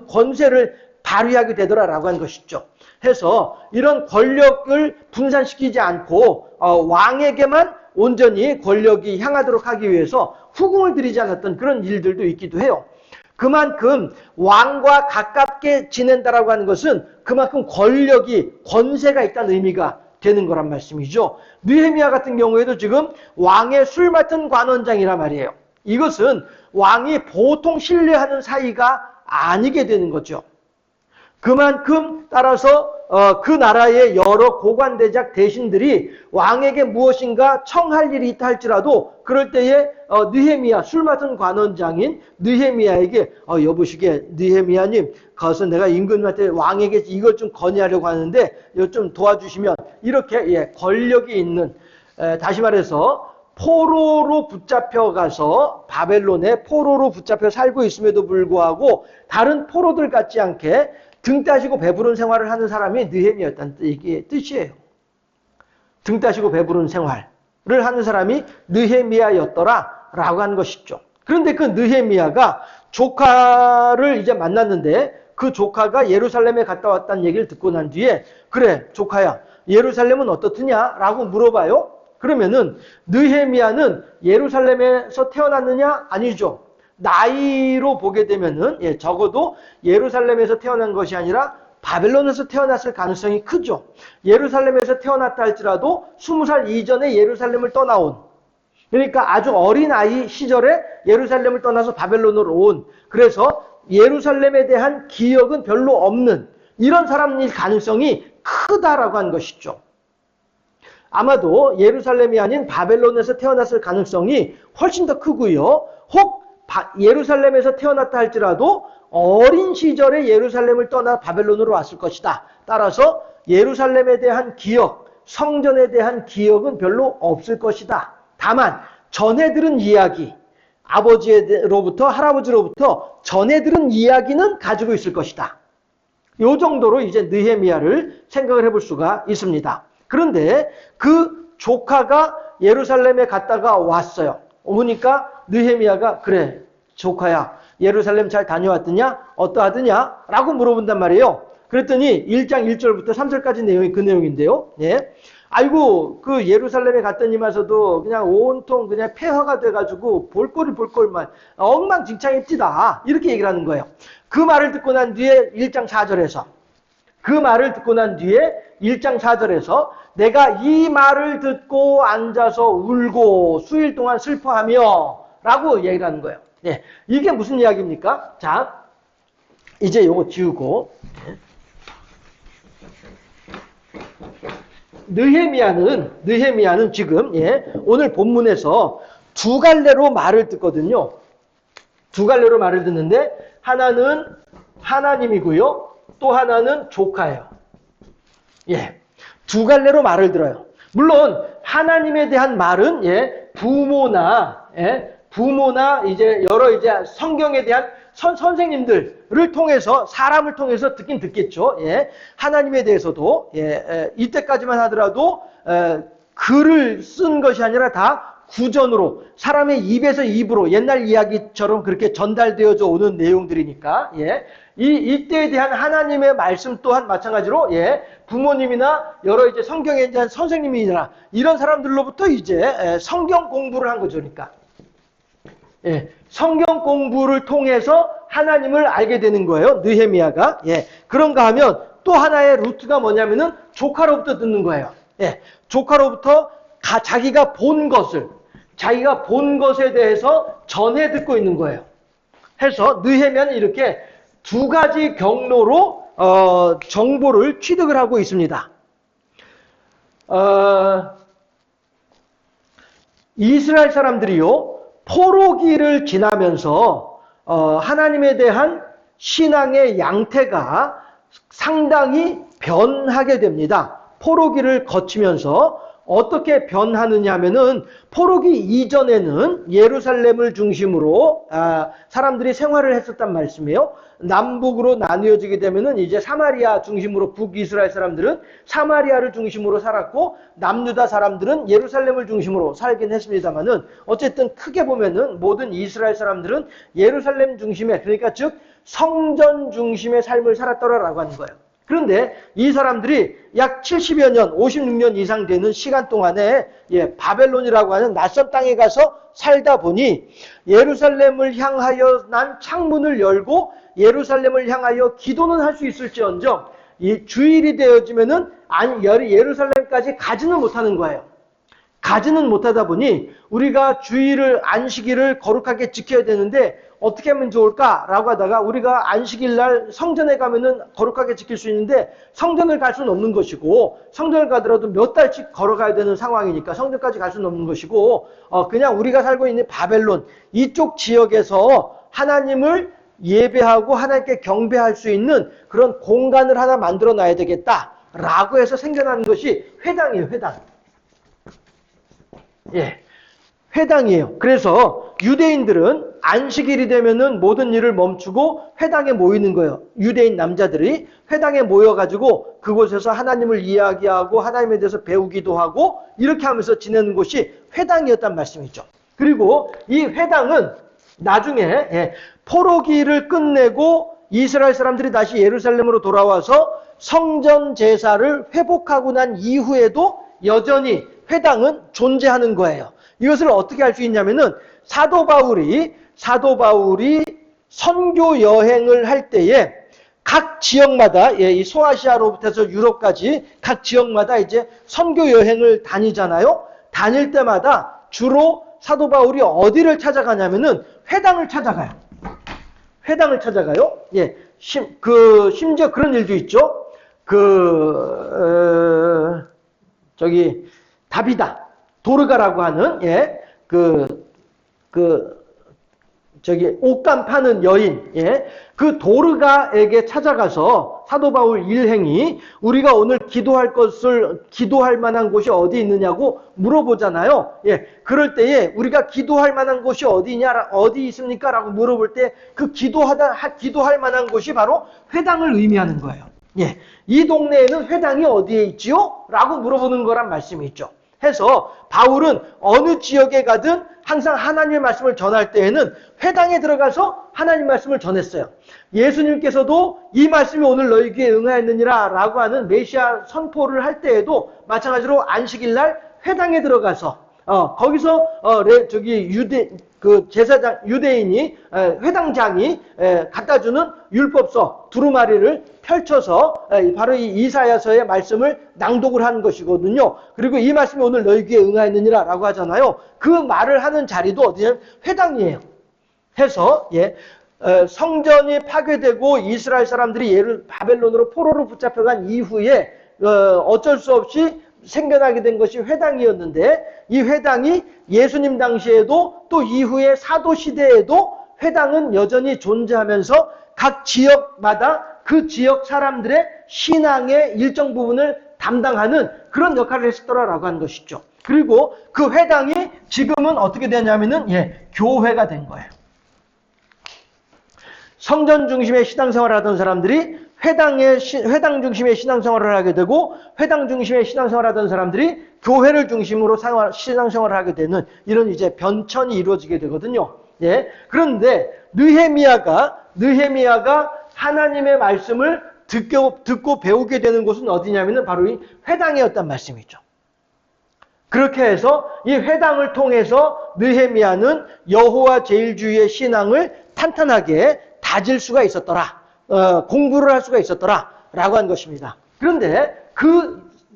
권세를 발휘하게 되더라라고 하는 것이죠. 해서 이런 권력을 분산시키지 않고 왕에게만 온전히 권력이 향하도록 하기 위해서 후궁을 들이지 않았던 그런 일들도 있기도 해요. 그만큼 왕과 가깝게 지낸다라고 하는 것은 그만큼 권세가 있다는 의미가 되는 거란 말씀이죠. 느헤미야 같은 경우에도 지금 왕의 술 맡은 관원장이란 말이에요. 이것은 왕이 보통 신뢰하는 사이가 아니게 되는 거죠. 그만큼 따라서 그 나라의 여러 고관대작 대신들이 왕에게 무엇인가 청할 일이 있다 할지라도 그럴 때에 느헤미야, 술 맡은 관원장인 느헤미야에게 여보시게 느헤미야님, 가서 내가 임금한테 왕에게 이걸 좀 건의하려고 하는데 이거 좀 도와주시면, 이렇게 예, 권력이 있는, 다시 말해서 포로로 붙잡혀 가서 바벨론에 포로로 붙잡혀 살고 있음에도 불구하고 다른 포로들 같지 않게 등 따시고 배부른 생활을 하는 사람이 느헤미야였다는 이게 뜻이에요. 등 따시고 배부른 생활을 하는 사람이 느헤미야였더라라고 하는 것이죠. 그런데 그 느헤미야가 조카를 이제 만났는데 그 조카가 예루살렘에 갔다 왔다는 얘기를 듣고 난 뒤에, 그래 조카야 예루살렘은 어떻느냐라고 물어봐요. 그러면은 느헤미야는 예루살렘에서 태어났느냐? 아니죠. 나이로 보게 되면은 적어도 예루살렘에서 태어난 것이 아니라 바벨론에서 태어났을 가능성이 크죠. 예루살렘에서 태어났다 할지라도 20살 이전에 예루살렘을 떠나온, 그러니까 아주 어린 아이 시절에 예루살렘을 떠나서 바벨론으로 온, 그래서 예루살렘에 대한 기억은 별로 없는 이런 사람일 가능성이 크다라고 한 것이죠. 아마도 예루살렘이 아닌 바벨론에서 태어났을 가능성이 훨씬 더 크고요. 혹 예루살렘에서 태어났다 할지라도 어린 시절에 예루살렘을 떠나 바벨론으로 왔을 것이다. 따라서 예루살렘에 대한 기억, 성전에 대한 기억은 별로 없을 것이다. 다만 전해 들은 이야기, 아버지로부터 할아버지로부터 전해 들은 이야기는 가지고 있을 것이다. 이 정도로 이제 느헤미야를 생각을 해볼 수가 있습니다. 그런데 그 조카가 예루살렘에 갔다가 왔어요. 오니까 느헤미야가 그래 조카야 예루살렘 잘 다녀왔더냐? 어떠하더냐? 라고 물어본단 말이에요. 그랬더니 1장 1절부터 3절까지 내용이 그 내용인데요. 예. 아이고, 그 예루살렘에 갔더니마서도 그냥 온통 그냥 폐허가 돼가지고 볼꼴만 엉망진창입니다. 이렇게 얘기를 하는 거예요. 그 말을 듣고 난 뒤에 1장 4절에서 내가 이 말을 듣고 앉아서 울고 수일 동안 슬퍼하며 라고 얘기를 하는 거예요. 예, 이게 무슨 이야기입니까? 자, 이제 요거 지우고 느헤미야는 지금 오늘 본문에서 두 갈래로 말을 듣거든요. 두 갈래로 말을 듣는데 하나는 하나님이고요. 또 하나는 조카예요. 예, 두 갈래로 말을 들어요. 물론 하나님에 대한 말은 부모나 이제 여러 이제 성경에 대한 선생님들을 통해서 사람을 통해서 듣긴 듣겠죠. 하나님에 대해서도 이때까지만 하더라도 글을 쓴 것이 아니라 다 구전으로 사람의 입에서 입으로 옛날 이야기처럼 그렇게 전달되어져 오는 내용들이니까 이때에 대한 하나님의 말씀 또한 마찬가지로 부모님이나 여러 이제 성경에 대한 선생님이나 이런 사람들로부터 이제 성경 공부를 한 거죠. 그러니까 성경 공부를 통해서 하나님을 알게 되는 거예요. 느헤미야가. 그런가 하면 또 하나의 루트가 뭐냐면은 조카로부터 듣는 거예요. 조카로부터 자기가 본 것에 대해서 전해 듣고 있는 거예요. 해서 느헤미야는 이렇게 두 가지 경로로 정보를 취득을 하고 있습니다. 이스라엘 사람들이요, 포로기를 지나면서 하나님에 대한 신앙의 양태가 상당히 변하게 됩니다. 포로기를 거치면서 어떻게 변하느냐 하면은 포로기 이전에는 예루살렘을 중심으로 사람들이 생활을 했었단 말씀이에요. 남북으로 나뉘어지게 되면은 이제 사마리아 중심으로 북이스라엘 사람들은 사마리아를 중심으로 살았고 남유다 사람들은 예루살렘을 중심으로 살긴 했습니다만은 어쨌든 크게 보면은 모든 이스라엘 사람들은 예루살렘 중심의, 그러니까 즉 성전 중심의 삶을 살았더라라고 하는 거예요. 그런데 이 사람들이 약 70여 년, 56년 이상 되는 시간 동안에 바벨론이라고 하는 낯선 땅에 가서 살다 보니 예루살렘을 향하여 난 창문을 열고 예루살렘을 향하여 기도는 할 수 있을지언정 이 주일이 되어지면은 예루살렘까지 가지는 못하는 거예요. 가지는 못하다 보니 우리가 주일을 안식일을 거룩하게 지켜야 되는데 어떻게 하면 좋을까라고 하다가 우리가 안식일 날 성전에 가면은 거룩하게 지킬 수 있는데 성전을 갈 수는 없는 것이고 성전을 가더라도 몇 달씩 걸어가야 되는 상황이니까 성전까지 갈 수는 없는 것이고 그냥 우리가 살고 있는 바벨론 이쪽 지역에서 하나님을 예배하고 하나님께 경배할 수 있는 그런 공간을 하나 만들어 놔야 되겠다라고 해서 생겨나는 것이 회당이에요. 회당. 회당이에요. 그래서 유대인들은 안식일이 되면은 모든 일을 멈추고 회당에 모이는 거예요. 유대인 남자들이 회당에 모여가지고 그곳에서 하나님을 이야기하고 하나님에 대해서 배우기도 하고 이렇게 하면서 지내는 곳이 회당이었단 말씀이죠. 그리고 이 회당은 나중에 포로기를 끝내고 이스라엘 사람들이 다시 예루살렘으로 돌아와서 성전 제사를 회복하고 난 이후에도 여전히 회당은 존재하는 거예요. 이것을 어떻게 알 수 있냐면은 사도 바울이 선교 여행을 할 때에 각 지역마다 이 소아시아로부터 해서 유럽까지 각 지역마다 이제 선교 여행을 다니잖아요. 다닐 때마다 주로 사도 바울이 어디를 찾아가냐면은 회당을 찾아가요. 회당을 찾아가요. 심지어 그런 일도 있죠. 다비다 도르가라고 하는 옷감 파는 여인 그 도르가에게 찾아가서 사도 바울 일행이 우리가 오늘 기도할 만한 곳이 어디 있느냐고 물어보잖아요. 그럴 때에 우리가 기도할 만한 곳이 어디 있습니까? 라고 물어볼 때 그 기도할 만한 곳이 바로 회당을 의미하는 거예요. 이 동네에는 회당이 어디에 있지요? 라고 물어보는 거란 말씀이 있죠. 해서 바울은 어느 지역에 가든 항상 하나님의 말씀을 전할 때에는 회당에 들어가서 하나님 말씀을 전했어요. 예수님께서도 이 말씀이 오늘 너희 귀에 응하였느니라 라고 하는 메시아 선포를 할 때에도 마찬가지로 안식일 날 회당에 들어가서 거기서 제사장 유대인이 회당장이 갖다 주는 율법서 두루마리를 펼쳐서 바로 이 이사야서의 말씀을 낭독을 하는 것이거든요. 그리고 이 말씀이 오늘 너희 귀에 응하였느니라 라고 하잖아요. 그 말을 하는 자리도 어디냐면 회당이에요. 해서 성전이 파괴되고 이스라엘 사람들이 바벨론으로 포로로 붙잡혀간 이후에 어쩔 수 없이 생겨나게 된 것이 회당이었는데, 이 회당이 예수님 당시에도 또 이후에 사도 시대에도 회당은 여전히 존재하면서 각 지역마다 그 지역 사람들의 신앙의 일정 부분을 담당하는 그런 역할을 했었더라라고 하는 것이죠. 그리고 그 회당이 지금은 어떻게 되냐면은 교회가 된 거예요. 성전 중심의 신앙생활을 하던 사람들이 회당 중심의 신앙생활을 하게 되고, 회당 중심의 신앙생활을 하던 사람들이 교회를 중심으로 신앙생활을 하게 되는 이런 이제 변천이 이루어지게 되거든요. 그런데 느헤미야가 하나님의 말씀을 듣고 배우게 되는 곳은 어디냐면은 바로 이 회당이었단 말씀이죠. 그렇게 해서 이 회당을 통해서 느헤미야는 여호와 제일주의의 신앙을 탄탄하게 다질 수가 있었더라. 공부를 할 수가 있었더라 라고 한 것입니다. 그런데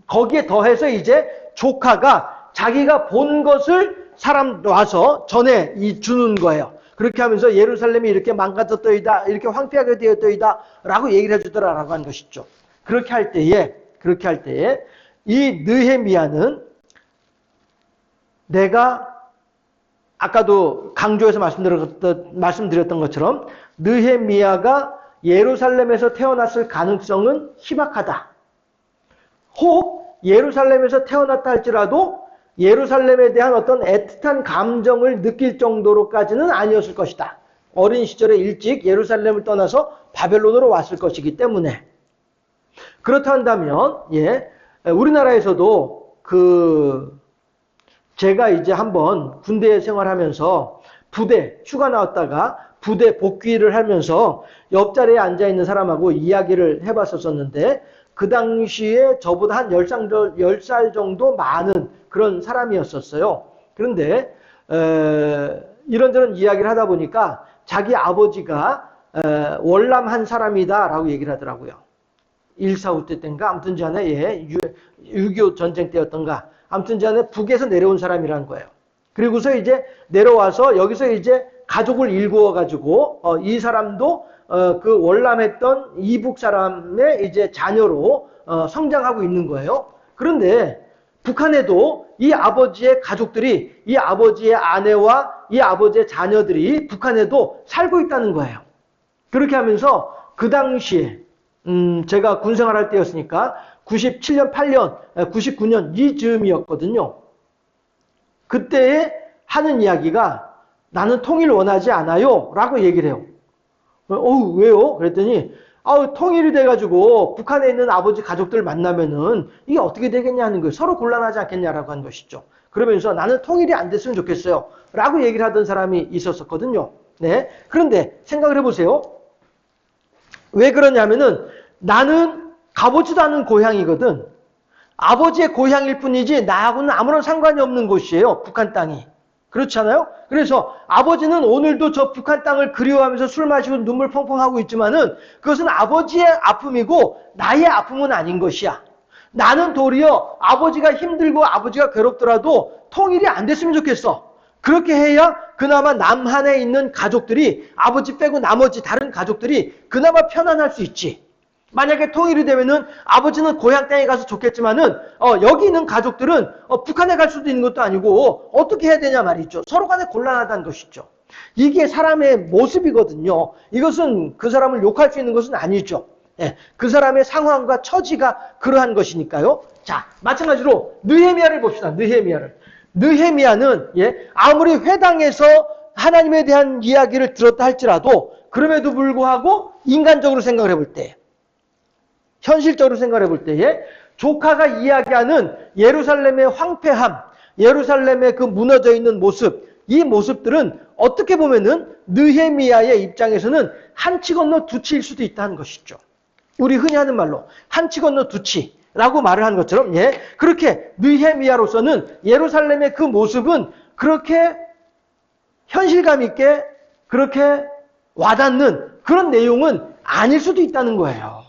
거기에 더해서 이제 조카가 자기가 본 것을 사람 와서 전해 주는 거예요. 그렇게 하면서 예루살렘이 이렇게 망가졌더이다, 이렇게 황폐하게 되었더이다 라고 얘기를 해주더라라고 한 것이죠. 그렇게 할 때에 이 느헤미야는 내가 아까도 강조해서 말씀드렸던 것처럼 느헤미야가 예루살렘에서 태어났을 가능성은 희박하다. 혹 예루살렘에서 태어났다 할지라도 예루살렘에 대한 어떤 애틋한 감정을 느낄 정도로까지는 아니었을 것이다. 어린 시절에 일찍 예루살렘을 떠나서 바벨론으로 왔을 것이기 때문에. 그렇다 한다면 우리나라에서도 제가 이제 한번 군대 생활하면서 휴가 나왔다가 부대 복귀를 하면서 옆자리에 앉아있는 사람하고 이야기를 해봤었는데, 그 당시에 저보다 한 10살 정도 많은 그런 사람이었었어요. 그런데 이런저런 이야기를 하다 보니까 자기 아버지가 월남한 사람이다 라고 얘기를 하더라고요. 1.4 때 때인가 아무튼 전에 6.25 전쟁 때였던가 아무튼 전에 북에서 내려온 사람이라는 거예요. 그리고서 이제 내려와서 여기서 이제 가족을 일구어가지고 이 사람도 그 월남했던 이북 사람의 이제 자녀로 성장하고 있는 거예요. 그런데 북한에도 이 아버지의 가족들이, 이 아버지의 아내와 이 아버지의 자녀들이 북한에도 살고 있다는 거예요. 그렇게 하면서 그 당시에 제가 군생활할 때였으니까 97년, 8년, 99년 이 즈음이었거든요. 그때에 하는 이야기가 나는 통일 원하지 않아요 라고 얘기를 해요. 왜요? 그랬더니 통일이 돼가지고 북한에 있는 아버지 가족들 만나면은 이게 어떻게 되겠냐 는 거예요. 서로 곤란하지 않겠냐라고 한 것이죠. 그러면서 나는 통일이 안 됐으면 좋겠어요 라고 얘기를 하던 사람이 있었거든요. 그런데 생각을 해보세요. 왜 그러냐면은 나는 가보지도 않은 고향이거든. 아버지의 고향일 뿐이지 나하고는 아무런 상관이 없는 곳이에요. 북한 땅이. 그렇잖아요? 그래서 아버지는 오늘도 저 북한 땅을 그리워하면서 술 마시고 눈물 펑펑 하고 있지만은 그것은 아버지의 아픔이고 나의 아픔은 아닌 것이야. 나는 도리어 아버지가 힘들고 아버지가 괴롭더라도 통일이 안 됐으면 좋겠어. 그렇게 해야 그나마 남한에 있는 가족들이, 아버지 빼고 나머지 다른 가족들이 그나마 편안할 수 있지. 만약에 통일이 되면은 아버지는 고향 땅에 가서 좋겠지만은 여기 있는 가족들은 북한에 갈 수도 있는 것도 아니고 어떻게 해야 되냐 말이죠. 서로 간에 곤란하다는 것이죠. 이게 사람의 모습이거든요. 이것은 그 사람을 욕할 수 있는 것은 아니죠. 그 사람의 상황과 처지가 그러한 것이니까요. 자, 마찬가지로 느헤미야를 봅시다. 느헤미야는 아무리 회당에서 하나님에 대한 이야기를 들었다 할지라도 그럼에도 불구하고 인간적으로 생각을 해볼 때, 현실적으로 생각해 볼 때에 조카가 이야기하는 예루살렘의 황폐함, 예루살렘의 그 무너져 있는 모습, 이 모습들은 어떻게 보면은 느헤미야의 입장에서는 한치 건너 두치일 수도 있다는 것이죠. 우리 흔히 하는 말로 한치 건너 두치라고 말을 하는 것처럼, 예, 그렇게 느헤미야로서는 예루살렘의 그 모습은 그렇게 현실감 있게 그렇게 와닿는 그런 내용은 아닐 수도 있다는 거예요.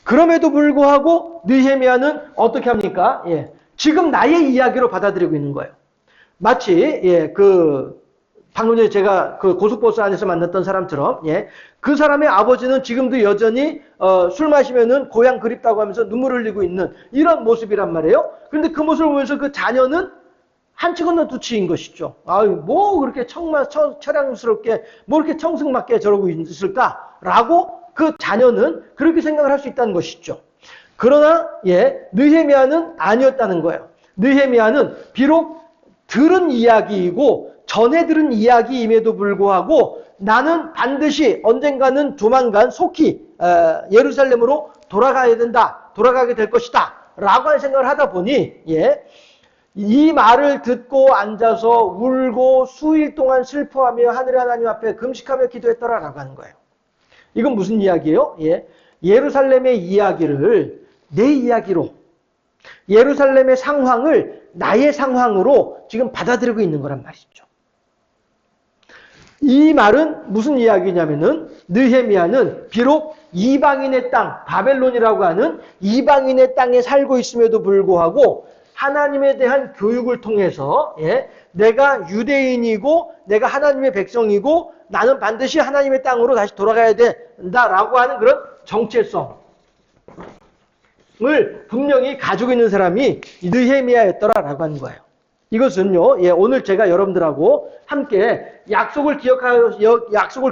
그럼에도 불구하고 느헤미야는 어떻게 합니까? 예, 지금 나의 이야기로 받아들이고 있는 거예요. 마치 예, 방금 전에 제가 그 고속버스 안에서 만났던 사람처럼, 예, 그 사람의 아버지는 지금도 여전히 술 마시면은 고향 그립다고 하면서 눈물 흘리고 있는 이런 모습이란 말이에요. 그런데 그 모습을 보면서 그 자녀는 한치 건너 두치인 것이죠. 아유, 뭐 그렇게 처량스럽게 뭐 이렇게 청승맞게 저러고 있을까라고 그 자녀는 그렇게 생각을 할 수 있다는 것이죠. 그러나 예, 느헤미야는 아니었다는 거예요. 느헤미야는 비록 들은 이야기이고 전해 들은 이야기임에도 불구하고 나는 반드시 언젠가는 조만간 속히 예루살렘으로 돌아가야 된다, 돌아가게 될 것이다 라고 하는 생각을 하다 보니, 예, 이 말을 듣고 앉아서 울고 수일 동안 슬퍼하며 하늘의 하나님 앞에 금식하며 기도했더라라고 하는 거예요. 이건 무슨 이야기예요? 예, 예루살렘의 이야기를 내 이야기로, 예루살렘의 상황을 나의 상황으로 지금 받아들이고 있는 거란 말이죠. 이 말은 무슨 이야기냐면은 느헤미야는 비록 이방인의 땅, 바벨론이라고 하는 이방인의 땅에 살고 있음에도 불구하고 하나님에 대한 교육을 통해서, 예, 내가 유대인이고 내가 하나님의 백성이고 나는 반드시 하나님의 땅으로 다시 돌아가야 된다라고 하는 그런 정체성을 분명히 가지고 있는 사람이 느헤미야였더라라고 하는 거예요. 이것은요, 예, 오늘 제가 여러분들하고 함께 약속을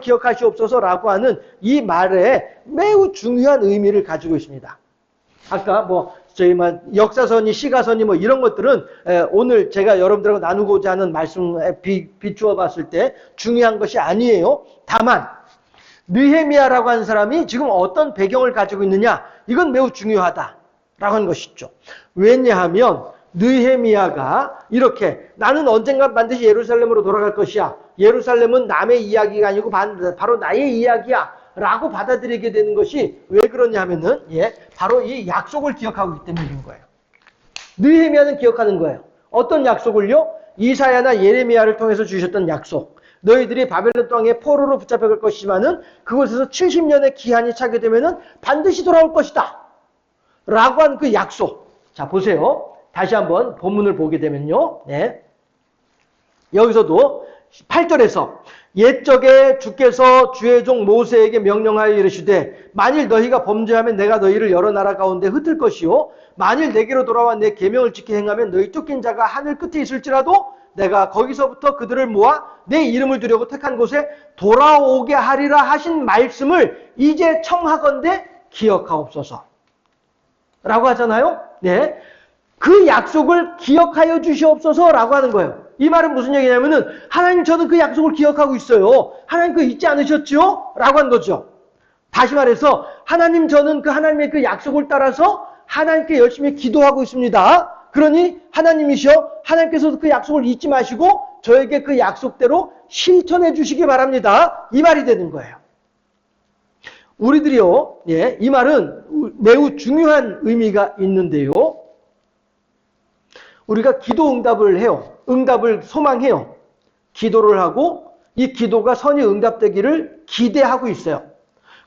기억하시옵소서라고 하는 이 말에 매우 중요한 의미를 가지고 있습니다. 아까 저희 역사서니 시가서니 이런 것들은 오늘 제가 여러분들하고 나누고자 하는 말씀에 비추어 봤을 때 중요한 것이 아니에요. 다만 느헤미야라고 하는 사람이 지금 어떤 배경을 가지고 있느냐, 이건 매우 중요하다라고 하는 것이죠. 왜냐하면 느헤미야가 이렇게 나는 언젠가 반드시 예루살렘으로 돌아갈 것이야, 예루살렘은 남의 이야기가 아니고 바로 나의 이야기야 라고 받아들이게 되는 것이 왜 그러냐 하면은, 예, 바로 이 약속을 기억하고 있기 때문인 거예요. 느헤미야는 기억하는 거예요. 어떤 약속을요? 이사야나 예레미야를 통해서 주셨던 약속. 너희들이 바벨론 땅에 포로로 붙잡혀갈 것이지만은 그곳에서 70년의 기한이 차게 되면은 반드시 돌아올 것이다 라고 한 그 약속. 자, 보세요. 다시 한번 본문을 보게 되면요, 네, 여기서도 8절에서 옛적에 주께서 주의 종 모세에게 명령하여 이르시되 만일 너희가 범죄하면 내가 너희를 여러 나라 가운데 흩을 것이요 만일 내게로 돌아와 내 계명을 지켜 행하면 너희 쫓긴 자가 하늘 끝에 있을지라도 내가 거기서부터 그들을 모아 내 이름을 두려고 택한 곳에 돌아오게 하리라 하신 말씀을 이제 청하건대 기억하옵소서 라고 하잖아요. 네, 그 약속을 기억하여 주시옵소서라고 하는 거예요. 이 말은 무슨 얘기냐면은 하나님, 저는 그 약속을 기억하고 있어요. 하나님 그거 잊지 않으셨죠? 라고 한 거죠. 다시 말해서 하나님, 저는 그 하나님의 그 약속을 따라서 하나님께 열심히 기도하고 있습니다. 그러니 하나님이시여, 하나님께서도 그 약속을 잊지 마시고 저에게 그 약속대로 실천해 주시기 바랍니다. 이 말이 되는 거예요. 우리들이요, 예, 이 말은 매우 중요한 의미가 있는데요. 우리가 기도 응답을 해요. 응답을 소망해요. 기도를 하고 이 기도가 선이 응답되기를 기대하고 있어요.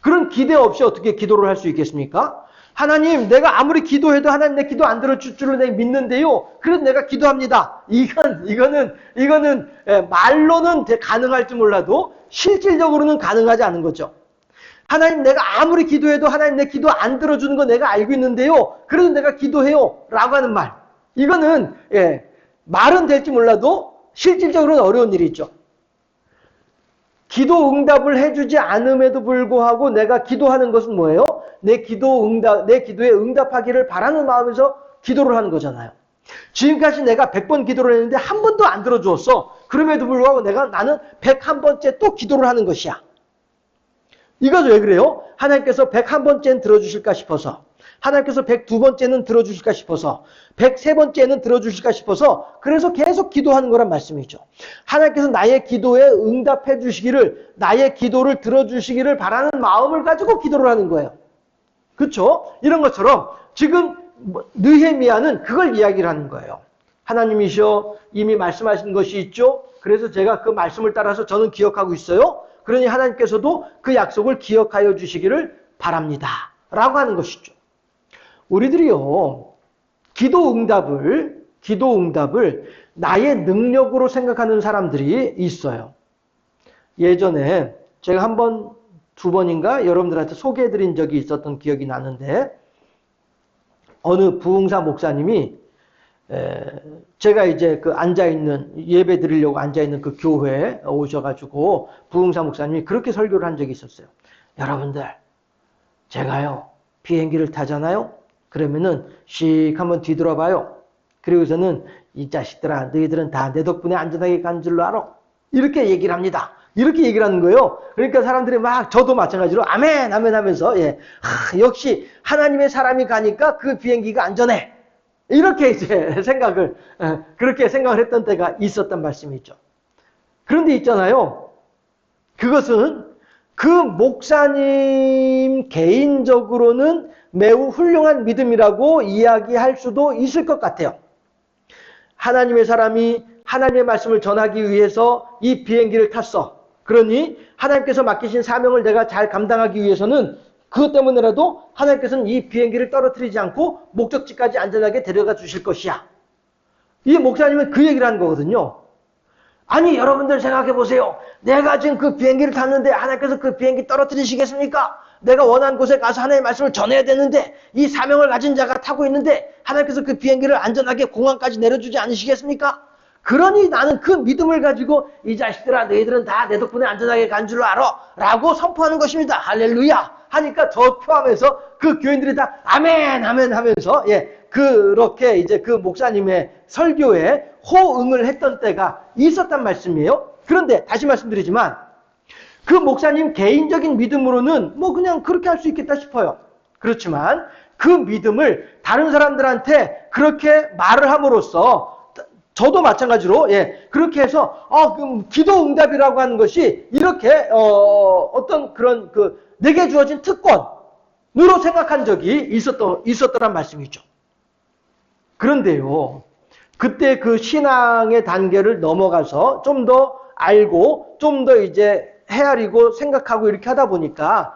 그런 기대 없이 어떻게 기도를 할 수 있겠습니까? 하나님, 내가 아무리 기도해도 하나님 내 기도 안 들어줄 줄을 내가 믿는데요, 그래도 내가 기도합니다. 이거는 말로는 가능할지 몰라도 실질적으로는 가능하지 않은 거죠. 하나님, 내가 아무리 기도해도 하나님 내 기도 안 들어주는 거 내가 알고 있는데요, 그래도 내가 기도해요 라고 하는 말, 이거는, 예, 말은 될지 몰라도 실질적으로는 어려운 일이죠. 기도 응답을 해주지 않음에도 불구하고 내가 기도하는 것은 뭐예요? 내 기도에 응답하기를 바라는 마음에서 기도를 하는 거잖아요. 지금까지 내가 100번 기도를 했는데 한 번도 안 들어주었어. 그럼에도 불구하고 나는 101번째 또 기도를 하는 것이야. 이것은 왜 그래요? 하나님께서 101번째는 들어주실까 싶어서, 하나님께서 102번째는 들어주실까 싶어서 103번째는 들어주실까 싶어서 그래서 계속 기도하는 거란 말씀이죠. 하나님께서 나의 기도에 응답해 주시기를 나의 기도를 들어주시기를 바라는 마음을 가지고 기도를 하는 거예요. 그렇죠? 이런 것처럼 지금 느헤미야는 그걸 이야기를 하는 거예요. 하나님이시여 이미 말씀하신 것이 있죠. 그래서 제가 그 말씀을 따라서 저는 기억하고 있어요. 그러니 하나님께서도 그 약속을 기억하여 주시기를 바랍니다. 라고 하는 것이죠. 우리들이요, 기도 응답을 나의 능력으로 생각하는 사람들이 있어요. 예전에 제가 한 번, 두 번인가 여러분들한테 소개해드린 적이 있었던 기억이 나는데, 어느 부흥사 목사님이 제가 이제 그 앉아있는, 예배 드리려고 앉아있는 그 교회에 오셔가지고 부흥사 목사님이 그렇게 설교를 한 적이 있었어요. 여러분들, 제가요, 비행기를 타잖아요? 그러면은 씩 한번 뒤돌아봐요. 그리고서는 이 자식들아, 너희들은 다 내 덕분에 안전하게 간 줄로 알아. 이렇게 얘기를 합니다. 이렇게 얘기를 하는 거예요. 그러니까 사람들이 막 저도 마찬가지로 아멘 아멘 하면서 역시 하나님의 사람이 가니까 그 비행기가 안전해. 이렇게 이제 그렇게 생각을 했던 때가 있었단 말씀이죠. 그런데 있잖아요. 그것은 그 목사님 개인적으로는 매우 훌륭한 믿음이라고 이야기할 수도 있을 것 같아요. 하나님의 사람이 하나님의 말씀을 전하기 위해서 이 비행기를 탔어. 그러니 하나님께서 맡기신 사명을 내가 잘 감당하기 위해서는 그것 때문에라도 하나님께서는 이 비행기를 떨어뜨리지 않고 목적지까지 안전하게 데려가 주실 것이야. 이 목사님은 그 얘기를 하는 거거든요. 아니 여러분들 생각해 보세요. 내가 지금 그 비행기를 탔는데 하나님께서 그 비행기 떨어뜨리시겠습니까? 내가 원하는 곳에 가서 하나님의 말씀을 전해야 되는데 이 사명을 가진 자가 타고 있는데 하나님께서 그 비행기를 안전하게 공항까지 내려주지 않으시겠습니까? 그러니 나는 그 믿음을 가지고 이 자식들아 너희들은 다 내 덕분에 안전하게 간 줄로 알아 라고 선포하는 것입니다. 할렐루야 하니까 저 포함해서 그 교인들이 다 아멘 아멘 하면서 그렇게 이제 그 목사님의 설교에 호응을 했던 때가 있었단 말씀이에요. 그런데 다시 말씀드리지만 그 목사님 개인적인 믿음으로는 뭐 그냥 그렇게 할 수 있겠다 싶어요. 그렇지만 그 믿음을 다른 사람들한테 그렇게 말을 함으로써 저도 마찬가지로 그렇게 해서 기도 응답이라고 하는 것이 이렇게 어떤 그런 내게 주어진 특권으로 생각한 적이 있었더란 말씀이죠. 그런데요, 그때 그 신앙의 단계를 넘어가서 좀 더 알고 좀 더 이제 헤아리고 생각하고 이렇게 하다 보니까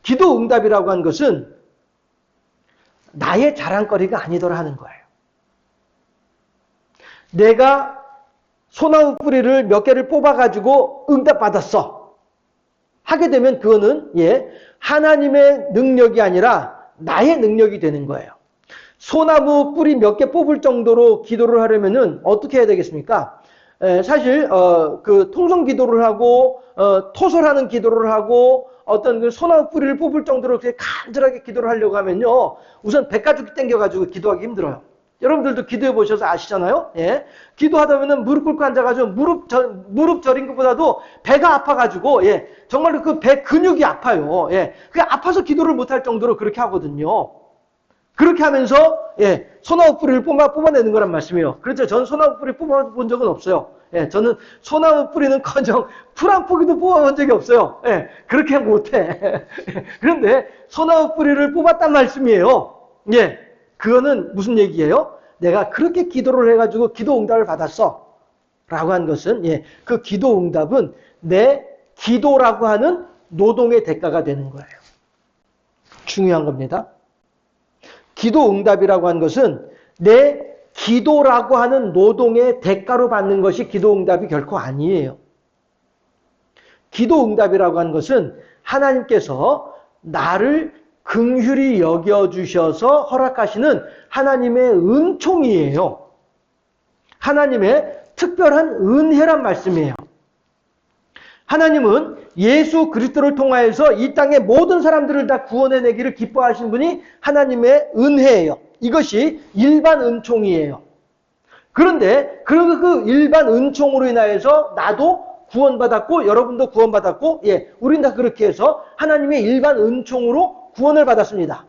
기도 응답이라고 하는 것은 나의 자랑거리가 아니더라 하는 거예요. 내가 소나무 뿌리를 몇 개를 뽑아가지고 응답받았어. 하게 되면 그거는 하나님의 능력이 아니라 나의 능력이 되는 거예요. 소나무 뿌리 몇 개 뽑을 정도로 기도를 하려면은 어떻게 해야 되겠습니까? 사실 그 통성 기도를 하고 토설하는 기도를 하고 어떤 그 소나무 뿌리를 뽑을 정도로 그렇게 간절하게 기도를 하려고 하면요, 우선 배가죽이 땡겨가지고 기도하기 힘들어요. 여러분들도 기도해 보셔서 아시잖아요. 기도하다 보면 무릎 꿇고 앉아가지고 무릎 저린 것보다도 배가 아파가지고 정말로 그 배 근육이 아파요. 그 아파서 기도를 못할 정도로 그렇게 하거든요. 그렇게 하면서 소나무 뿌리를 뽑아내는 거란 말씀이에요. 그렇죠. 저는 소나무 뿌리 뽑아본 적은 없어요. 저는 소나무 뿌리는커녕 풀 한 포기도 뽑아본 적이 없어요. 그렇게 못해. 그런데 소나무 뿌리를 뽑았단 말씀이에요. 그거는 무슨 얘기예요? 내가 그렇게 기도를 해가지고 기도 응답을 받았어. 라고 한 것은 그 기도 응답은 내 기도라고 하는 노동의 대가가 되는 거예요. 중요한 겁니다. 기도 응답이라고 하는 것은 내 기도라고 하는 노동의 대가로 받는 것이 기도 응답이 결코 아니에요. 기도 응답이라고 하는 것은 하나님께서 나를 긍휼히 여겨주셔서 허락하시는 하나님의 은총이에요. 하나님의 특별한 은혜란 말씀이에요. 하나님은 예수 그리스도를 통하여서 이 땅의 모든 사람들을 다 구원해내기를 기뻐하신 분이 하나님의 은혜예요. 이것이 일반 은총이에요. 그런데 그 일반 은총으로 인하여서 나도 구원받았고 여러분도 구원받았고 우린 다 그렇게 해서 하나님의 일반 은총으로 구원을 받았습니다.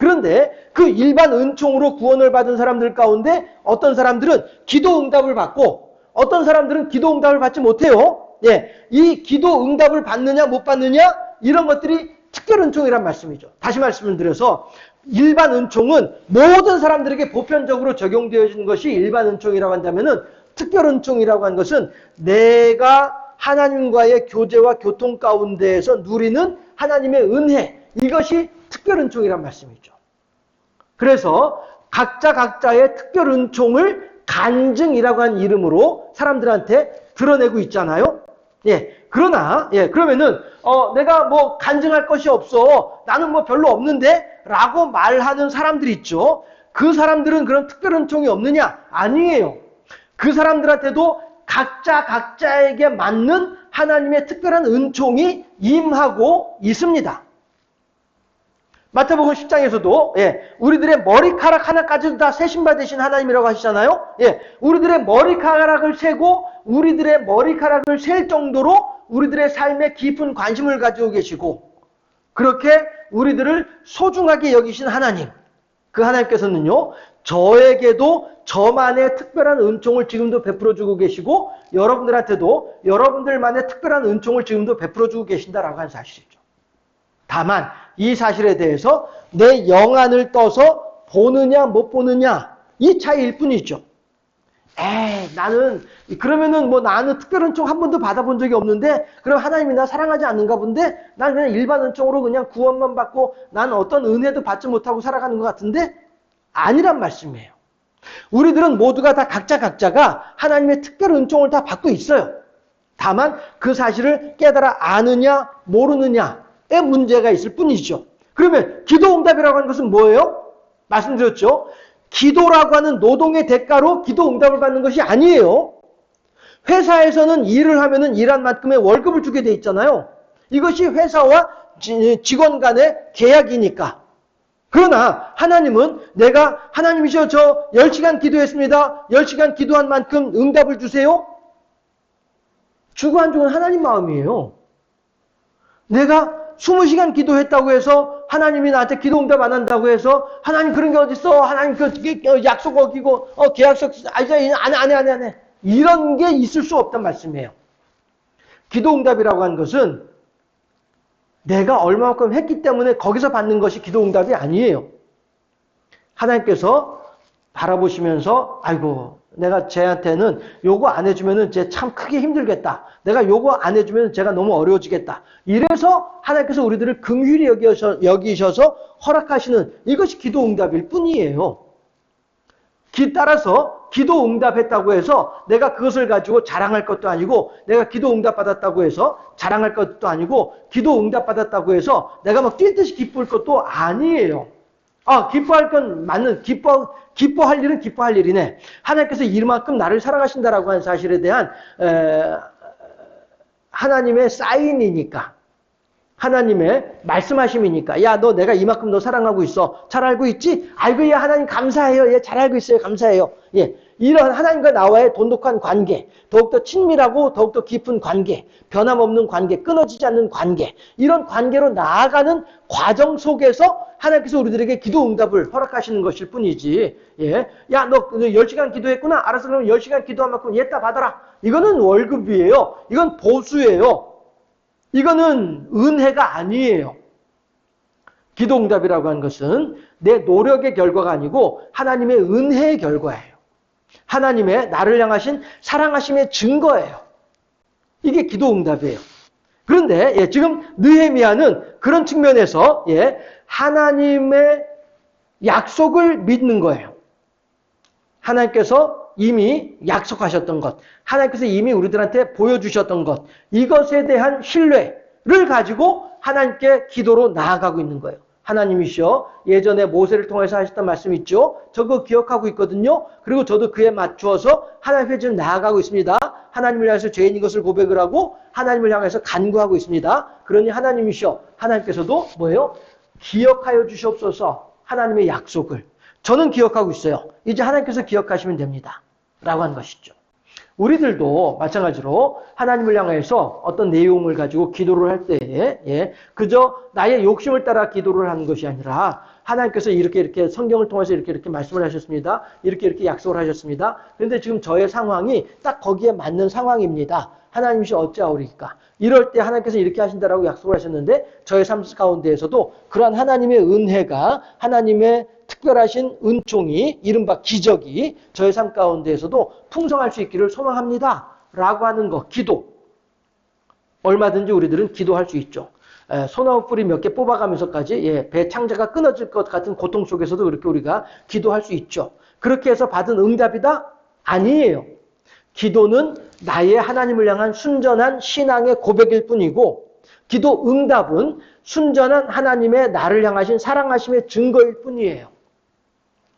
그런데 그 일반 은총으로 구원을 받은 사람들 가운데 어떤 사람들은 기도 응답을 받고 어떤 사람들은 기도 응답을 받지 못해요. 예, 이 기도 응답을 받느냐 못 받느냐 이런 것들이 특별 은총이란 말씀이죠. 다시 말씀을 드려서 일반 은총은 모든 사람들에게 보편적으로 적용되어지는 것이 일반 은총이라고 한다면은 특별 은총이라고 하는 것은 내가 하나님과의 교제와 교통 가운데에서 누리는 하나님의 은혜, 이것이 특별 은총이란 말씀이죠. 그래서 각자의 특별 은총을 간증이라고 하는 이름으로 사람들한테 드러내고 있잖아요. 예. 그러나, 예, 그러면은, 내가 뭐 간증할 것이 없어. 나는 뭐 별로 없는데? 라고 말하는 사람들이 있죠. 그 사람들은 그런 특별 은총이 없느냐? 아니에요. 그 사람들한테도 각자에게 맞는 하나님의 특별한 은총이 임하고 있습니다. 마태복음 10장에서도 우리들의 머리카락 하나까지도 다 세신 바 되신 하나님이라고 하시잖아요. 우리들의 머리카락을 세고 우리들의 머리카락을 셀 정도로 우리들의 삶에 깊은 관심을 가지고 계시고 그렇게 우리들을 소중하게 여기신 하나님, 그 하나님께서는요 저에게도 저만의 특별한 은총을 지금도 베풀어주고 계시고 여러분들한테도 여러분들만의 특별한 은총을 지금도 베풀어주고 계신다라고 하는 사실이죠. 다만 이 사실에 대해서 내 영안을 떠서 보느냐 못 보느냐 이 차이일 뿐이죠. 그러면은 뭐 나는 특별 은총 한 번도 받아본 적이 없는데 그럼 하나님이 나 사랑하지 않는가 본데 난 그냥 일반 은총으로 그냥 구원만 받고 난 어떤 은혜도 받지 못하고 살아가는 것 같은데 아니란 말씀이에요. 우리들은 모두가 다 각자가 하나님의 특별 은총을 다 받고 있어요. 다만 그 사실을 깨달아 아느냐 모르느냐의 문제가 있을 뿐이죠. 그러면 기도응답이라고 하는 것은 뭐예요? 말씀드렸죠. 기도라고 하는 노동의 대가로 기도응답을 받는 것이 아니에요. 회사에서는 일을 하면은 일한 만큼의 월급을 주게 돼 있잖아요. 이것이 회사와 직원 간의 계약이니까. 그러나 하나님은 내가 하나님이시여 저 10시간 기도했습니다. 10시간 기도한 만큼 응답을 주세요. 주고 안 주고는 하나님 마음이에요. 내가 20시간 기도했다고 해서 하나님이 나한테 기도 응답 안 한다고 해서 하나님 그런 게 어딨어? 하나님 그 약속 어기고 계약서 안 해. 이런 게 있을 수 없단 말씀이에요. 기도 응답이라고 하는 것은 내가 얼마만큼 했기 때문에 거기서 받는 것이 기도 응답이 아니에요. 하나님께서 바라보시면서 아이고 내가 쟤한테는 요거 안 해주면은 쟤 참 크게 힘들겠다. 내가 요거 안 해주면 쟤가 너무 어려워지겠다. 이래서 하나님께서 우리들을 긍휼히 여기셔서 허락하시는 이것이 기도 응답일 뿐이에요. 따라서 기도 응답했다고 해서 내가 그것을 가지고 자랑할 것도 아니고 내가 기도 응답 받았다고 해서 자랑할 것도 아니고 기도 응답 받았다고 해서 내가 막 뛸 듯이 기쁠 것도 아니에요. 기뻐할 건 맞는 기뻐할 일은 기뻐할 일이네. 하나님께서 이만큼 나를 사랑하신다라고 하는 사실에 대한 하나님의 사인이니까. 하나님의 말씀하심이니까. 야, 너 내가 이만큼 너 사랑하고 있어. 잘 알고 있지? 아이고, 예, 하나님 감사해요. 예, 잘 알고 있어요. 감사해요. 예. 이런 하나님과 나와의 돈독한 관계, 더욱더 친밀하고 더욱더 깊은 관계, 변함없는 관계, 끊어지지 않는 관계, 이런 관계로 나아가는 과정 속에서 하나님께서 우리들에게 기도 응답을 허락하시는 것일 뿐이지. 예. 야, 너 10시간 기도했구나? 알았어. 그럼 10시간 기도한 만큼 얘따 받아라. 이거는 월급이에요. 이건 보수예요. 이거는 은혜가 아니에요. 기도 응답이라고 하는 것은 내 노력의 결과가 아니고 하나님의 은혜의 결과예요. 하나님의 나를 향하신 사랑하심의 증거예요. 이게 기도 응답이에요. 그런데 지금 느헤미야는 그런 측면에서 하나님의 약속을 믿는 거예요. 하나님께서 이미 약속하셨던 것, 하나님께서 이미 우리들한테 보여주셨던 것, 이것에 대한 신뢰를 가지고 하나님께 기도로 나아가고 있는 거예요. 하나님이시여 예전에 모세를 통해서 하셨던 말씀 있죠? 저 그거 기억하고 있거든요. 그리고 저도 그에 맞추어서 하나님 앞에 지금 나아가고 있습니다. 하나님을 향해서 죄인인 것을 고백을 하고 하나님을 향해서 간구하고 있습니다. 그러니 하나님이시여 하나님께서도 뭐예요? 기억하여 주시옵소서 하나님의 약속을 저는 기억하고 있어요. 이제 하나님께서 기억하시면 됩니다. 라고 하는 것이죠. 우리들도 마찬가지로 하나님을 향해서 어떤 내용을 가지고 기도를 할 때에 그저 나의 욕심을 따라 기도를 하는 것이 아니라 하나님께서 이렇게 성경을 통해서 이렇게 말씀을 하셨습니다. 이렇게 약속을 하셨습니다. 그런데 지금 저의 상황이 딱 거기에 맞는 상황입니다. 하나님이시 어찌하오리까? 이럴 때 하나님께서 이렇게 하신다라고 약속을 하셨는데 저의 삶 가운데에서도 그러한 하나님의 은혜가 하나님의 특별하신 은총이 이른바 기적이 저의 삶 가운데에서도 풍성할 수 있기를 소망합니다. 라고 하는 거, 기도. 얼마든지 우리들은 기도할 수 있죠. 소나무 뿌리 몇 개 뽑아가면서까지 배 창자가 끊어질 것 같은 고통 속에서도 그렇게 우리가 기도할 수 있죠. 그렇게 해서 받은 응답이다? 아니에요. 기도는 나의 하나님을 향한 순전한 신앙의 고백일 뿐이고 기도 응답은 순전한 하나님의 나를 향하신 사랑하심의 증거일 뿐이에요.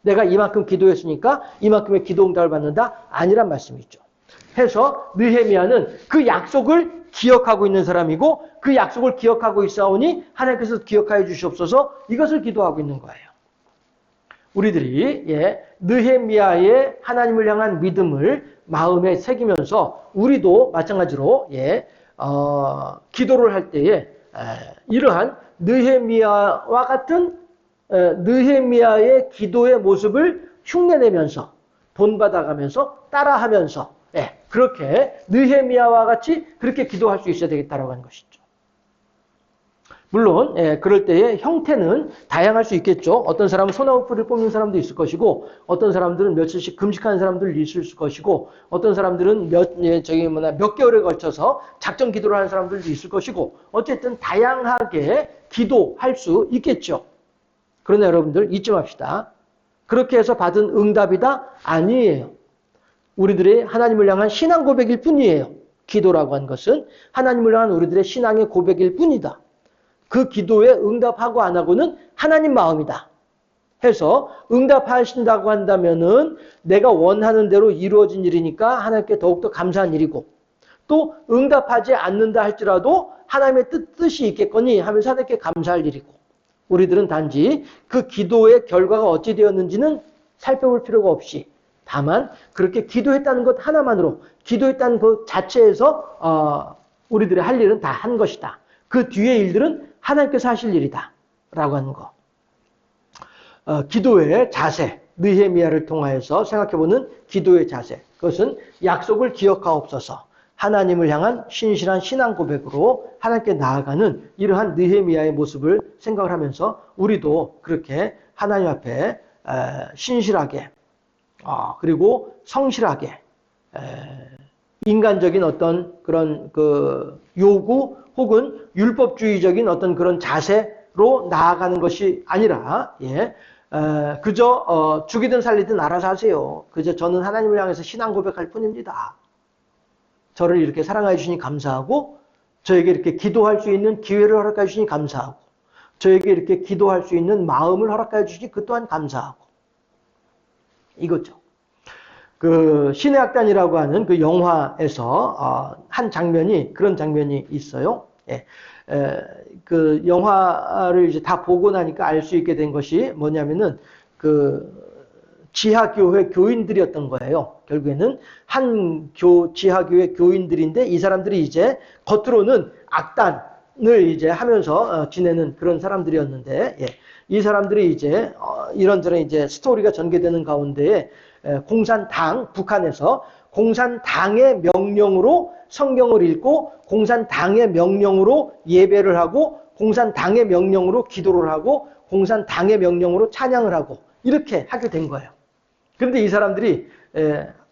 내가 이만큼 기도했으니까 이만큼의 기도 응답을 받는다? 아니란 말씀이죠. 해서 느헤미야는 그 약속을 기억하고 있는 사람이고 그 약속을 기억하고 있사오니 하나님께서 기억하여 주시옵소서 이것을 기도하고 있는 거예요. 우리들이 느헤미야의 하나님을 향한 믿음을 마음에 새기면서 우리도 마찬가지로 기도를 할 때에 이러한 느헤미야와 같은 느헤미야의 기도의 모습을 흉내내면서 본받아가면서 따라하면서 그렇게 느헤미야와 같이 그렇게 기도할 수 있어야 되겠다라고 하는 것이죠. 물론 그럴 때의 형태는 다양할 수 있겠죠. 어떤 사람은 소나무 뿌리를 뽑는 사람도 있을 것이고 어떤 사람들은 며칠씩 금식하는 사람들도 있을 것이고 어떤 사람들은 몇 개월에 걸쳐서 작정 기도를 하는 사람들도 있을 것이고 어쨌든 다양하게 기도할 수 있겠죠. 그러나 여러분들 잊지 맙시다. 그렇게 해서 받은 응답이다? 아니에요. 우리들의 하나님을 향한 신앙 고백일 뿐이에요. 기도라고 하는 것은 하나님을 향한 우리들의 신앙의 고백일 뿐이다. 그 기도에 응답하고 안 하고는 하나님 마음이다. 해서 응답하신다고 한다면은 내가 원하는 대로 이루어진 일이니까 하나님께 더욱더 감사한 일이고 또 응답하지 않는다 할지라도 하나님의 뜻이 있겠거니 하면서 하나님께 감사할 일이고 우리들은 단지 그 기도의 결과가 어찌 되었는지는 살펴볼 필요가 없이 다만 그렇게 기도했다는 것 하나만으로 기도했다는 것 자체에서 우리들의 할 일은 다 한 것이다. 그 뒤의 일들은 하나님께서 하실 일이다. 라고 하는 거. 기도의 자세, 느헤미야를 통하여서 생각해보는 기도의 자세. 그것은 약속을 기억하옵소서. 하나님을 향한 신실한 신앙 고백으로 하나님께 나아가는 이러한 느헤미야의 모습을 생각을 하면서 우리도 그렇게 하나님 앞에 신실하게 그리고 성실하게 인간적인 어떤 그런 그 요구 혹은 율법주의적인 어떤 그런 자세로 나아가는 것이 아니라 그저 죽이든 살리든 알아서 하세요. 그저 저는 하나님을 향해서 신앙 고백할 뿐입니다. 저를 이렇게 사랑해 주시니 감사하고 저에게 이렇게 기도할 수 있는 기회를 허락해 주시니 감사하고 저에게 이렇게 기도할 수 있는 마음을 허락해 주시니 그 또한 감사하고 이거죠. 그 신의 악단이라고 하는 그 영화에서 한 장면이 그런 장면이 있어요. 그 영화를 이제 다 보고 나니까 알 수 있게 된 것이 뭐냐면은 그 지하교회 교인들이었던 거예요. 결국에는 지하교회 교인들인데 이 사람들이 이제 겉으로는 악단을 이제 하면서 지내는 그런 사람들이었는데 이 사람들이 이제 이런저런 이제 스토리가 전개되는 가운데에 공산당 북한에서 공산당의 명령으로 성경을 읽고 공산당의 명령으로 예배를 하고 공산당의 명령으로 기도를 하고 공산당의 명령으로 찬양을 하고 이렇게 하게 된 거예요. 그런데 이 사람들이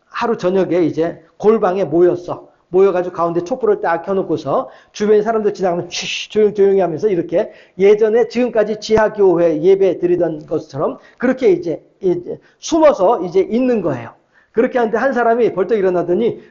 하루 저녁에 이제 골방에 모여가지고 가운데 촛불을 딱 켜놓고서 주변에 사람들 지나가면 조용히 하면서 이렇게 예전에 지금까지 지하교회 예배 드리던 것처럼 그렇게 이제 숨어서 이제 있는 거예요. 그렇게 하는데 한 사람이 벌떡 일어나더니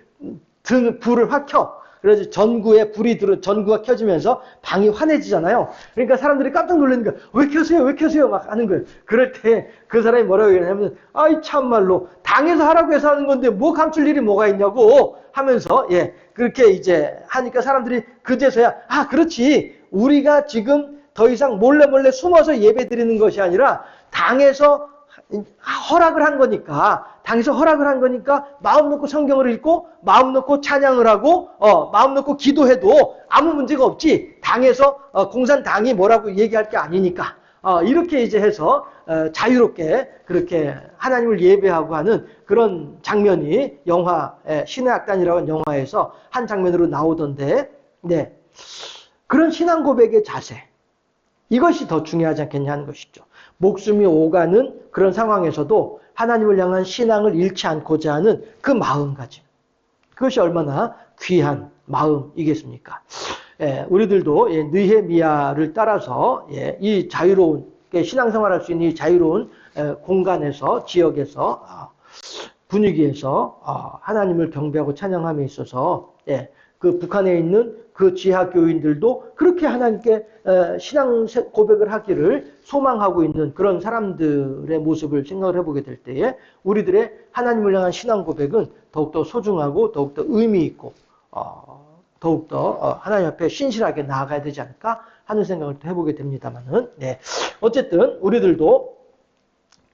불을 확 켜. 그래서 전구가 켜지면서 방이 환해지잖아요. 그러니까 사람들이 깜짝 놀라는 거예요. 왜 켜세요? 왜 켜세요? 막 하는 거예요. 그럴 때 그 사람이 뭐라고 얘기하냐면, 아이, 참말로, 당에서 하라고 해서 하는 건데, 뭐 감출 일이 뭐가 있냐고 하면서, 그렇게 이제 하니까 사람들이 그제서야, 그렇지. 우리가 지금 더 이상 몰래 숨어서 예배 드리는 것이 아니라, 당에서 허락을 한 거니까 마음 놓고 성경을 읽고 마음 놓고 찬양을 하고 마음 놓고 기도해도 아무 문제가 없지. 당에서 공산당이 뭐라고 얘기할 게 아니니까 이렇게 이제 해서 자유롭게 그렇게 하나님을 예배하고 하는 그런 장면이 영화 신의 악단이라고 하는 영화에서 한 장면으로 나오던데, 네, 그런 신앙 고백의 자세, 이것이 더 중요하지 않겠냐 하는 것이죠. 목숨이 오가는 그런 상황에서도 하나님을 향한 신앙을 잃지 않고자 하는 그 마음가짐, 그것이 얼마나 귀한 마음이겠습니까? 우리들도 느헤미야를 따라서 이 자유로운 신앙생활할 수 있는 이 자유로운 공간에서, 지역에서, 분위기에서 하나님을 경배하고 찬양함에 있어서 그 북한에 있는 그 지하 교인들도 그렇게 하나님께 신앙 고백을 하기를 소망하고 있는 그런 사람들의 모습을 생각을 해보게 될 때에 우리들의 하나님을 향한 신앙 고백은 더욱더 소중하고 더욱더 의미 있고 더욱더 하나님 앞에 신실하게 나아가야 되지 않을까 하는 생각을 해보게 됩니다만은, 어쨌든 우리들도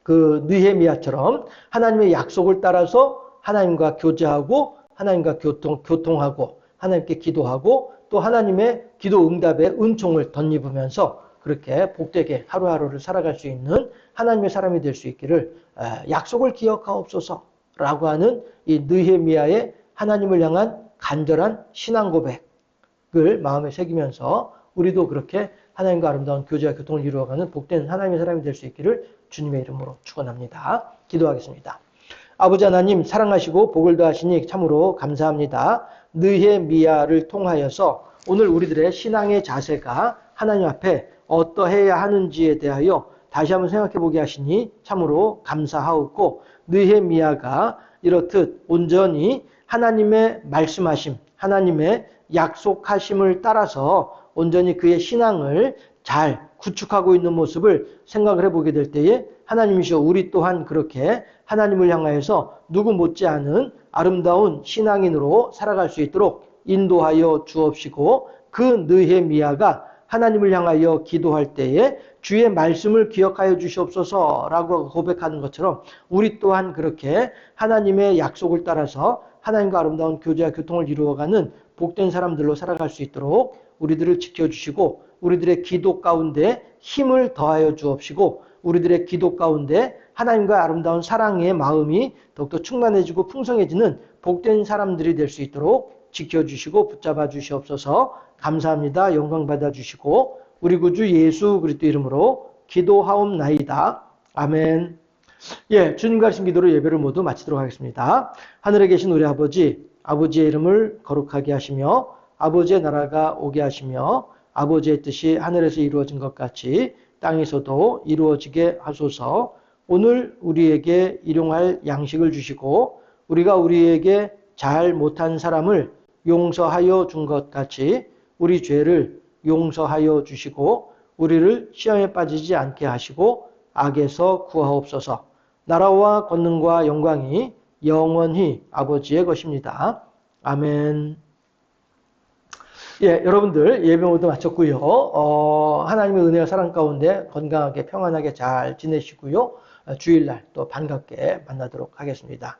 그 느헤미야처럼 하나님의 약속을 따라서 하나님과 교제하고 하나님과 교통하고 하나님께 기도하고 또 하나님의 기도 응답의 은총을 덧입으면서 그렇게 복되게 하루하루를 살아갈 수 있는 하나님의 사람이 될 수 있기를 약속을 기억하옵소서라고 하는 이 느헤미야의 하나님을 향한 간절한 신앙 고백을 마음에 새기면서 우리도 그렇게 하나님과 아름다운 교제와 교통을 이루어가는 복된 하나님의 사람이 될 수 있기를 주님의 이름으로 축원합니다. 기도하겠습니다. 아버지 하나님, 사랑하시고 복을 더하시니 참으로 감사합니다. 느헤미야를 통하여서 오늘 우리들의 신앙의 자세가 하나님 앞에 어떠해야 하는지에 대하여 다시 한번 생각해 보게 하시니 참으로 감사하옵고, 느헤미야가 이렇듯 온전히 하나님의 말씀하심, 하나님의 약속하심을 따라서 온전히 그의 신앙을 잘 구축하고 있는 모습을 생각을 해보게 될 때에 하나님이시여 우리 또한 그렇게 하나님을 향하여서 누구 못지않은 아름다운 신앙인으로 살아갈 수 있도록 인도하여 주옵시고, 그 느헤미야가 하나님을 향하여 기도할 때에 주의 말씀을 기억하여 주시옵소서라고 고백하는 것처럼 우리 또한 그렇게 하나님의 약속을 따라서 하나님과 아름다운 교제와 교통을 이루어가는 복된 사람들로 살아갈 수 있도록 우리들을 지켜주시고 우리들의 기도 가운데 힘을 더하여 주옵시고 우리들의 기도 가운데 하나님과 아름다운 사랑의 마음이 더욱더 충만해지고 풍성해지는 복된 사람들이 될 수 있도록 지켜주시고 붙잡아 주시옵소서. 감사합니다. 영광 받아주시고 우리 구주 예수 그리스도 이름으로 기도하옵나이다. 아멘. 주님 가르친 기도로 예배를 모두 마치도록 하겠습니다. 하늘에 계신 우리 아버지, 아버지의 이름을 거룩하게 하시며 아버지의 나라가 오게 하시며 아버지의 뜻이 하늘에서 이루어진 것 같이 땅에서도 이루어지게 하소서. 오늘 우리에게 일용할 양식을 주시고 우리가 우리에게 잘 못한 사람을 용서하여 준 것 같이 우리 죄를 용서하여 주시고 우리를 시험에 빠지지 않게 하시고 악에서 구하옵소서. 나라와 권능과 영광이 영원히 아버지의 것입니다. 아멘. 여러분들 예배 모두 마쳤고요. 하나님의 은혜와 사랑 가운데 건강하게 평안하게 잘 지내시고요. 주일날 또 반갑게 만나도록 하겠습니다.